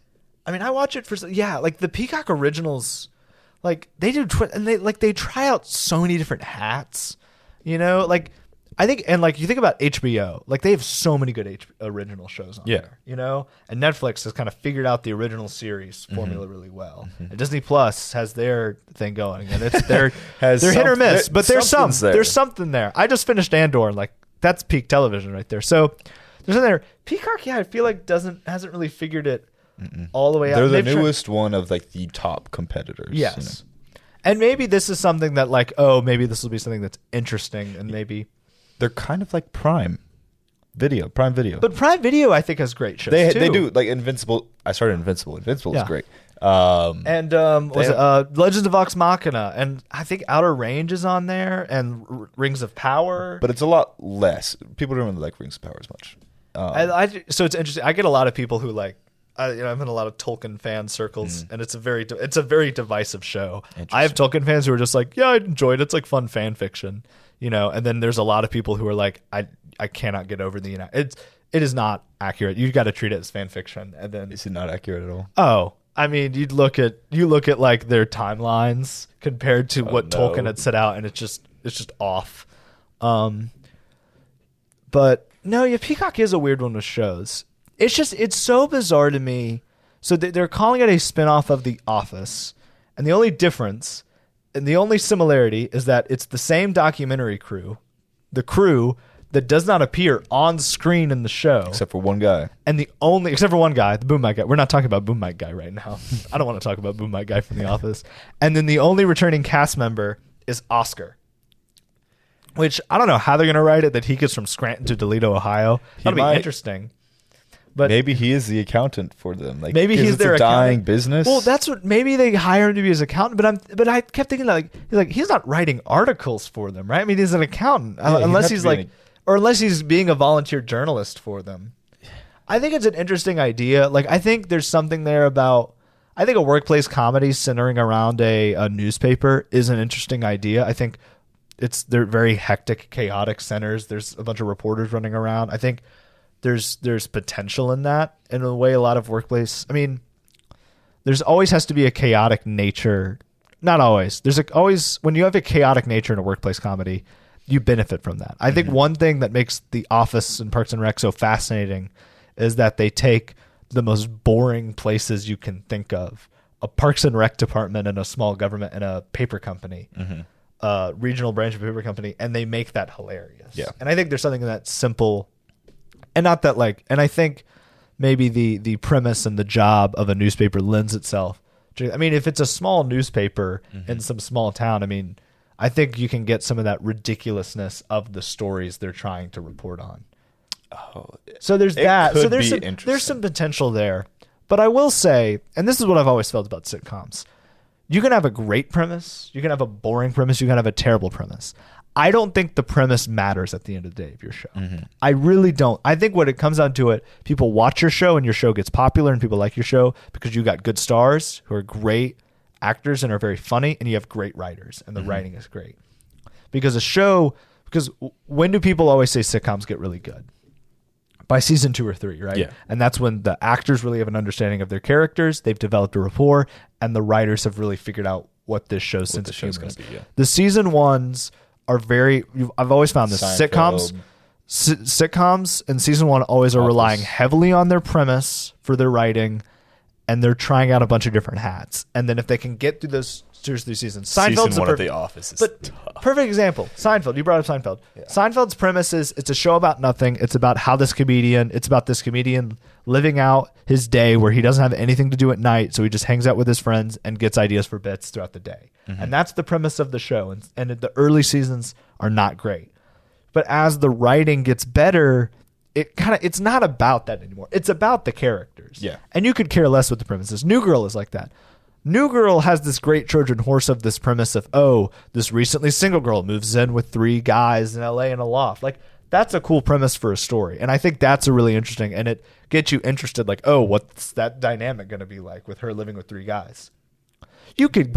B: I mean, I watch it for like the Peacock originals. Like they do, and they try out so many different hats. Like. I think, and like you think about HBO, like they have so many good original shows on there, and Netflix has kind of figured out the original series formula really well. And Disney Plus has their thing going, and they're hit or miss, but there's something there. I just finished Andor, and like that's peak television right there. So there's something there. Peacock, I feel like hasn't really figured it all the way out.
A: They're the newest one of like the top competitors.
B: Yes, and maybe this is something that maybe this will be something that's interesting, and maybe.
A: They're kind of like Prime Video.
B: But Prime Video, I think, has great shows, too.
A: They do. Like Invincible. I started Invincible. Invincible is great.
B: And Legends of Vox Machina. And I think Outer Range is on there. And Rings of Power.
A: But it's a lot less. People don't really like Rings of Power as much.
B: So it's interesting. I get a lot of people who I'm in a lot of Tolkien fan circles, and it's a very divisive show. I have Tolkien fans who are just like, yeah, I enjoyed it. It's like fun fan fiction, and then there's a lot of people who are like, I cannot get over the it is not accurate. You got to treat it as fan fiction, and then
A: is it not accurate at all?
B: Oh, I mean, you look at like their timelines compared to what Tolkien had set out, and it's just off. But no, yeah, Peacock is a weird one with shows. It's so bizarre to me. So they're calling it a spinoff of The Office, and the only difference and the only similarity is that it's the same documentary crew, the crew that does not appear on screen in the show,
A: except for one guy,
B: except for one guy, the boom mic guy. We're not talking about boom mic guy right now. I don't want to talk about boom mic guy from The Office. And then the only returning cast member is Oscar. Which I don't know how they're going to write it, that he gets from Scranton to Toledo, Ohio. That'll be interesting. But
A: maybe he is the accountant for them. Like,
B: maybe he's their
A: dying business.
B: Well, that's what. Maybe they hire him to be his accountant. But I kept thinking he's not writing articles for them, right? I mean, he's an accountant, unless he's being a volunteer journalist for them. I think it's an interesting idea. Like, I think there's something there about. I think a workplace comedy centering around a newspaper is an interesting idea. I think. They're very hectic, chaotic centers. There's a bunch of reporters running around. I think there's potential in that in a way. A lot of workplace. I mean, there's always has to be a chaotic nature. Not always. There's always when you have a chaotic nature in a workplace comedy, you benefit from that. I think one thing that makes The Office and Parks and Rec so fascinating is that they take the most boring places you can think of: a Parks and Rec department and a small government and a paper company. Regional branch of a paper company, and they make that hilarious.
A: Yeah.
B: And I think there's something in that simple, and not that and I think maybe the premise and the job of a newspaper lends itself to, I mean, if it's a small newspaper in some small town, I mean, I think you can get some of that ridiculousness of the stories they're trying to report on.
A: Oh,
B: so there's that. So there's some potential there. But I will say, and this is what I've always felt about sitcoms, you can have a great premise, you can have a boring premise, you can have a terrible premise. I don't think the premise matters at the end of the day of your show. I really don't. I think when it comes down to it, people watch your show and your show gets popular and people like your show because you got good stars who are great actors and are very funny, and you have great writers and the writing is great. Because when do people always say sitcoms get really good? By season 2 or 3, right?
A: Yeah.
B: And that's when the actors really have an understanding of their characters. They've developed a rapport, and the writers have really figured out what this show's sense of humor is. The season ones are I've always found this. Sitcoms in season 1 always are relying heavily on their premise for their writing, and they're trying out a bunch of different hats. And then if they can get through those 2 or 3 seasons, Seinfeld's
A: season 1 of The Office is tough.
B: Perfect example. Seinfeld. You brought up Seinfeld. Yeah. Seinfeld's premise is it's a show about nothing. It's about this comedian living out his day where he doesn't have anything to do at night, so he just hangs out with his friends and gets ideas for bits throughout the day. And that's the premise of the show. And the early seasons are not great. But as the writing gets better, it's not about that anymore. It's about the characters.
A: Yeah.
B: And you could care less what the premise is. New Girl is like that. New Girl has this great Trojan horse of this premise of, this recently single girl moves in with 3 guys in LA in a loft. Like, that's a cool premise for a story. And I think that's a really interesting, and it gets you interested, like, what's that dynamic going to be like with her living with 3 guys? You could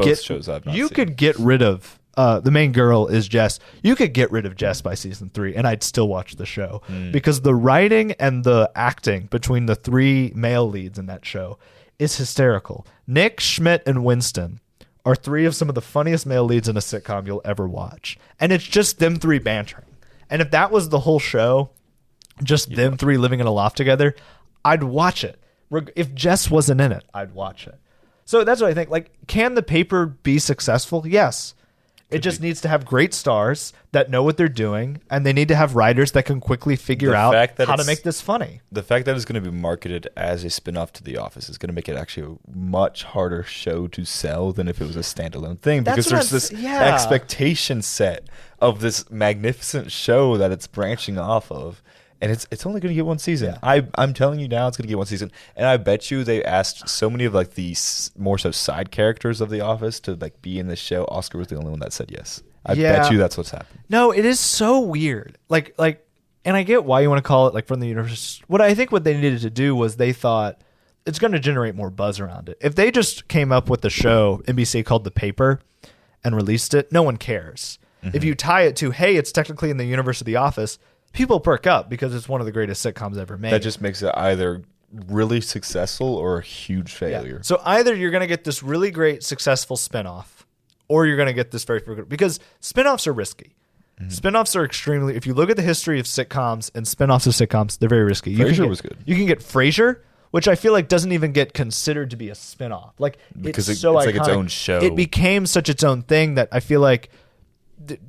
B: get rid of the main girl is Jess. You could get rid of Jess by season 3 and I'd still watch the show because the writing and the acting between the 3 male leads in that show is hysterical. Nick, Schmidt, and Winston are 3 of some of the funniest male leads in a sitcom you'll ever watch. And it's just them 3 bantering. And if that was the whole show, just them 3 living in a loft together, I'd watch it. If Jess wasn't in it, I'd watch it. So that's what I think. Like, can the paper be successful? Yes. It just needs to have great stars that know what they're doing, and they need to have writers that can quickly figure out how to make this funny.
A: The fact that it's going to be marketed as a spinoff to The Office is going to make it actually a much harder show to sell than if it was a standalone thing, because there's this expectation set of this magnificent show that it's branching off of. And it's only going to get 1 season. Yeah. I'm telling you now, it's going to get 1 season. And I bet you they asked so many of like the more so side characters of The Office to like be in this show. Oscar was the only one that said yes. I bet you that's what's happening.
B: No, it is so weird. Like, and I get why you want to call it like from the universe. What I think what they needed to do was they thought it's going to generate more buzz around it. If they just came up with the show NBC called The Paper and released it, no one cares. If you tie it to, hey, it's technically in the universe of The Office, people perk up because it's one of the greatest sitcoms ever made.
A: That just makes it either really successful or a huge failure.
B: Yeah. So either you're going to get this really great successful spinoff, or you're going to get this very because spinoffs are risky. Spinoffs are extremely. If you look at the history of sitcoms and spinoffs of sitcoms, they're very risky.
A: Frasier was good.
B: You can get Frasier, which I feel like doesn't even get considered to be a spinoff. Like
A: Because
B: it's so
A: it's
B: iconic.
A: like its own show.
B: It became such its own thing that I feel like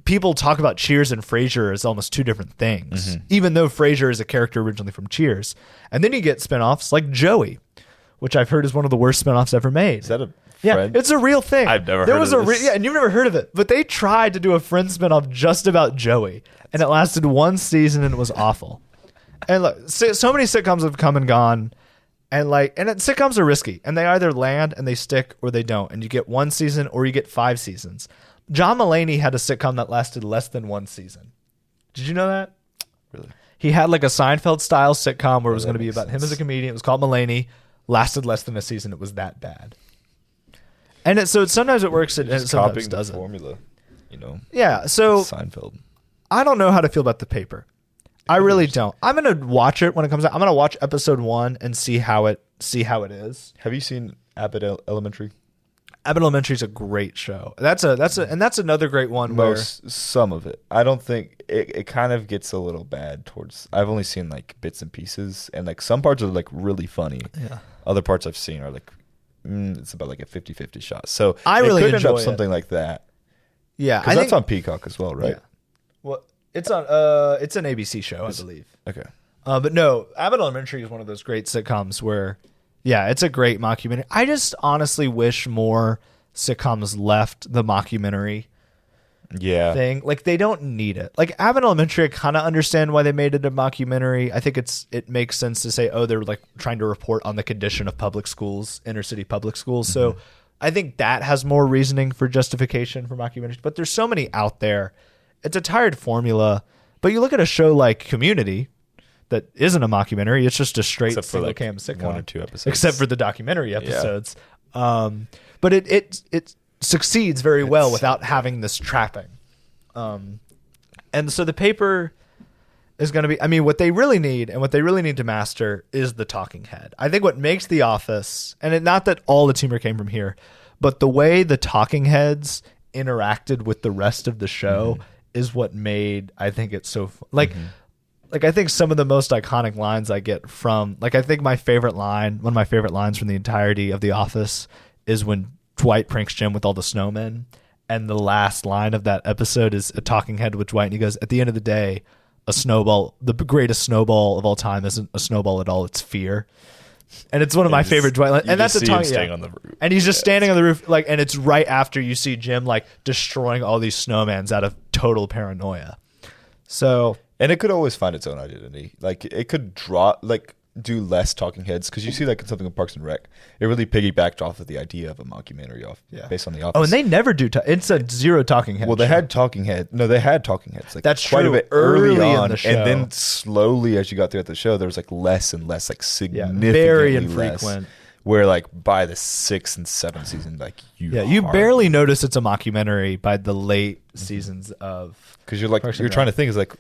B: people talk about Cheers and Frasier as almost two different things, even though Frasier is a character originally from Cheers. And then you get spinoffs like Joey, which I've heard is one of the worst spinoffs ever made.
A: Is that a
B: Yeah,
A: Friend?
B: it's a real thing.
A: I've never heard of this.
B: Yeah, and you've never heard of it. But they tried to do a Friends spinoff just about Joey, and it lasted one season, and it was awful. And look, so many sitcoms have come and gone, and sitcoms are risky, and they either land and they stick or they don't, and you get one season or you get 5 seasons. John Mulaney had a sitcom that lasted less than 1 season. Did you know that?
A: Really?
B: He had like a Seinfeld-style sitcom where it was
A: that
B: going to be
A: makes
B: about him
A: sense.
B: as a comedian. It was called Mulaney. Lasted less than a season. It was that bad. And sometimes it works and
A: Just
B: sometimes
A: copying
B: it
A: the
B: doesn't.
A: formula, you know.
B: Yeah, so
A: Seinfeld.
B: I don't know how to feel about The Paper. I really don't. I'm going to watch it when it comes out. I'm going to watch episode 1 and see how it is.
A: Have you seen Abbott Elementary?
B: Abbott Elementary is a great show. That's another great one where
A: Some of it. I don't think it kind of gets a little bad towards. I've only seen like bits and pieces, and like some parts are like really funny.
B: Yeah.
A: Other parts I've seen are like it's about like a 50-50 shot. So
B: I really
A: it could end
B: enjoy
A: up something like that.
B: Yeah,
A: Because that's on Peacock as well, right?
B: Yeah. Well, it's an ABC show, I believe.
A: Okay.
B: But no, Abbott Elementary is one of those great sitcoms where, yeah, it's a great mockumentary. I just honestly wish more sitcoms left the mockumentary
A: Yeah.
B: thing. Like, they don't need it. Like, Abbott Elementary, I kind of understand why they made it a mockumentary. I think it makes sense to say, oh, they're like trying to report on the condition of public schools, inner city public schools. So I think that has more reasoning for justification for mockumentaries. But there's so many out there. It's a tired formula. But you look at a show like Community that isn't a mockumentary. It's just a straight
A: Except for
B: single
A: like
B: cam sitcom.
A: 1 or 2 episodes.
B: Except for the documentary episodes. But it succeeds very well without having this trapping. And so The Paper is going to be, I mean, what they really need and what they really need to master is the talking head. I think what makes The Office, and not that all the humor came from here, but the way the talking heads interacted with the rest of the show is what made, I think, it so like I think some of the most iconic lines I get from, like, I think one of my favorite lines from the entirety of The Office is when Dwight pranks Jim with all the snowmen, and the last line of that episode is a talking head with Dwight, and he goes, at the end of the day, a snowball, the greatest snowball of all time isn't a snowball at all, it's fear. And it's one of my favorite Dwight lines. And that's a talking
A: staying on the roof.
B: And he's just standing on the roof, like, and it's right after you see Jim like destroying all these snowmans out of total paranoia. So,
A: And it could always find its own identity. Like it could do less talking heads, because you see like in something with Parks and Rec, it really piggybacked off of the idea of a mockumentary based on The Office.
B: oh, and they never do. It's a zero talking head.
A: Well, they
B: show.
A: had talking heads. No, they had talking heads. Like
B: That's
A: quite
B: true.
A: a bit
B: Early
A: early
B: in
A: on,
B: the show.
A: and then slowly as you got throughout the show, there was like less and less, like significantly
B: very
A: less.
B: infrequent.
A: Where like by the 6th and 7th season, like you
B: barely notice it's a mockumentary by the late seasons of,
A: because you're like
B: Parks and
A: you're
B: Rec.
A: trying to think is like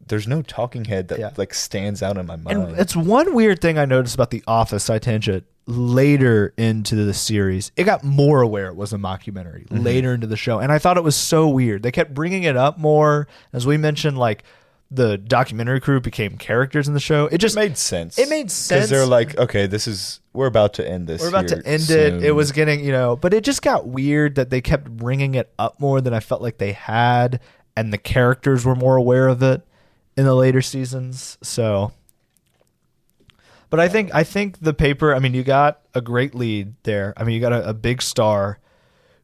A: there's no talking head that like stands out in my mind.
B: And it's one weird thing I noticed about The Office, side tangent, later into the series. It got more aware it was a mockumentary later into the show. And I thought it was so weird. They kept bringing it up more. As we mentioned, like, the documentary crew became characters in the show. It just
A: made sense.
B: It made sense.
A: Because they're like, okay, we're about to end this.
B: We're about to end
A: soon.
B: it. It was getting, but it just got weird that they kept bringing it up more than I felt like they had. And the characters were more aware of it in the later seasons. So, but I think The Paper, I mean, you got a great lead there. I mean, you got a big star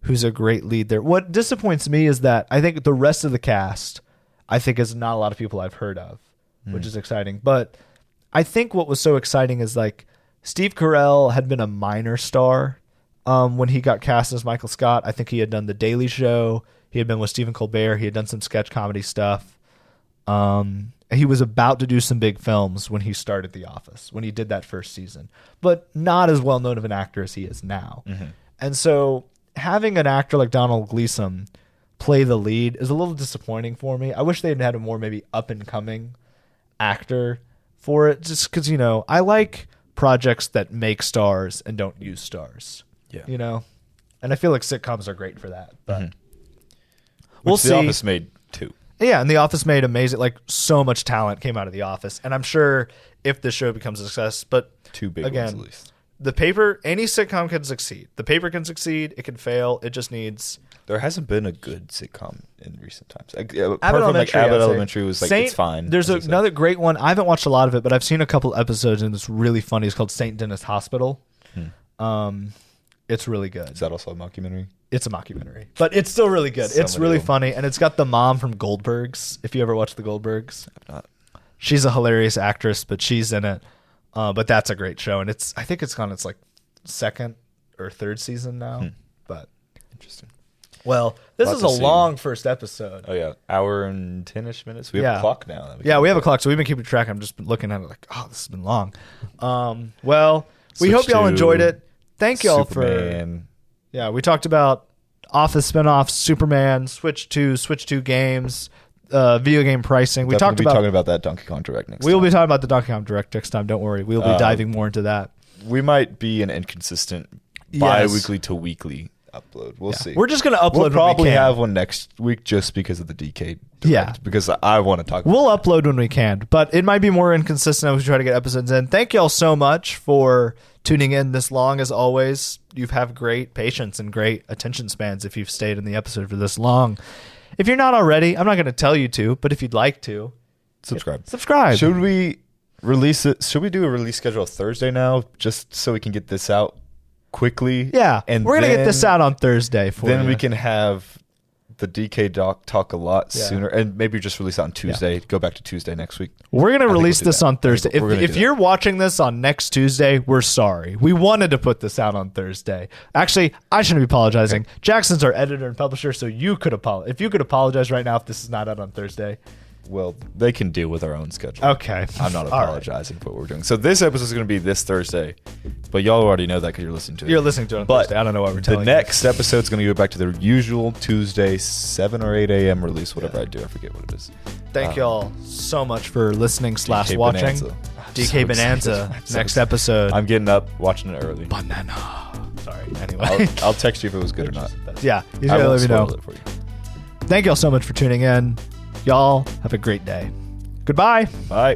B: who's a great lead there. What disappoints me is that I think the rest of the cast, I think, is not a lot of people I've heard of, which is exciting. But I think what was so exciting is, like, Steve Carell had been a minor star when he got cast as Michael Scott. I think he had done The Daily Show. He had been with Stephen Colbert. He had done some sketch comedy stuff. And he was about to do some big films when he started The Office, when he did that first season, but not as well known of an actor as he is now.
A: Mm-hmm.
B: And so having an actor like Donald Gleason play the lead is a little disappointing for me. I wish they'd had a more maybe up and coming actor for it, just because, you know, I like projects that make stars and don't use stars.
A: Yeah.
B: You know? And I feel like sitcoms are great for that. But
A: We'll
B: see.
A: The Office made 2.
B: Yeah, and The Office made amazing, like so much talent came out of The Office. And I'm sure if the show becomes a success, but
A: 2 big
B: again,
A: ones at least.
B: The Paper, any sitcom can succeed. The Paper can succeed, it can fail, it just needs...
A: There hasn't been a good sitcom in recent times. Apart
B: Abbott
A: from
B: Elementary,
A: Abbott
B: I'd say.
A: Elementary was like, it's fine.
B: There's
A: as I said.
B: another great one. I haven't watched a lot of it, but I've seen a couple episodes and it's really funny. It's called St. Denis Hospital. It's really good.
A: Is that also a mockumentary?
B: It's a mockumentary, but it's still really good. It's really funny, and it's got the mom from Goldbergs. If you ever watched the Goldbergs,
A: I've not.
B: She's a hilarious actress, but she's in it. But that's a great show, and I think it's on its like 2nd or 3rd season now. But
A: Interesting.
B: well, this
A: Lot
B: is
A: to
B: a
A: see.
B: long first episode.
A: Oh yeah, hour and 10ish minutes. We have a clock now. that
B: Yeah,
A: can
B: we have a
A: look
B: clock, so we've been keeping track. I'm just looking at it like, oh, this has been long. Well, we
A: Switch
B: hope y'all
A: to
B: enjoyed it. Thank
A: at.
B: y'all for
A: Superman.
B: Yeah, we talked about Office Spinoff, Superman, Switch 2 games, video game pricing. We
A: Definitely
B: talked
A: be
B: about
A: talking about that Donkey Kong Direct next
B: we'll
A: time.
B: be talking about the Donkey Kong Direct next time. Don't worry. We'll be diving more into that.
A: We might be an inconsistent bi-weekly to weekly upload. We'll see.
B: We're just going to upload
A: We'll
B: when
A: probably
B: we can.
A: have one next week just because of the DK Direct.
B: Yeah.
A: Because I want to talk about
B: We'll upload when we can, but it might be more inconsistent as we try to get episodes in. Thank y'all so much for tuning in this long. As always, you have great patience and great attention spans if you've stayed in the episode for this long. If you're not already, I'm not going to tell you to, but if you'd like to,
A: subscribe.
B: subscribe.
A: Should we release it? Should we do a release schedule Thursday now, just so we can get this out quickly?
B: Yeah,
A: and
B: we're going to get this
A: then-
B: out on Thursday for
A: Then
B: you.
A: we can have the DK doc talk a lot sooner, and maybe just release it on Tuesday. Go back to Tuesday next week.
B: We're going to
A: think
B: release
A: we'll do
B: this
A: that.
B: on Thursday.
A: I think we're gonna
B: If
A: do
B: you're watching this on next Tuesday, we're sorry. We wanted to put this out on Thursday. Actually, I shouldn't be apologizing.
A: Okay.
B: Jackson's our editor and publisher, so you could apologize. If you could apologize right now if this is not out on Thursday.
A: Well, they can deal with our own schedule.
B: Okay.
A: I'm not
B: All right.
A: apologizing for what we're doing. So this episode is going to be this Thursday, but y'all already know that because you're listening to it.
B: You're listening to it on
A: But
B: Thursday. I don't know what we're
A: The
B: telling you.
A: next episode is going to go back to the usual Tuesday, 7 or 8 a.m. release, whatever I do. I forget what it is.
B: Thank y'all so much for listening
A: DK
B: / watching.
A: Bonanza. I'm
B: DK
A: so
B: Bonanza,
A: excited. I'm so
B: next
A: excited.
B: episode.
A: I'm getting up, watching it early.
B: Banana. Sorry. Anyway.
A: I'll text you if it was good or not.
B: Yeah. He's
A: I
B: going to
A: won't
B: let me know.
A: spoil it for you.
B: Thank y'all so much for tuning in. Y'all have a great day. Goodbye.
A: Bye.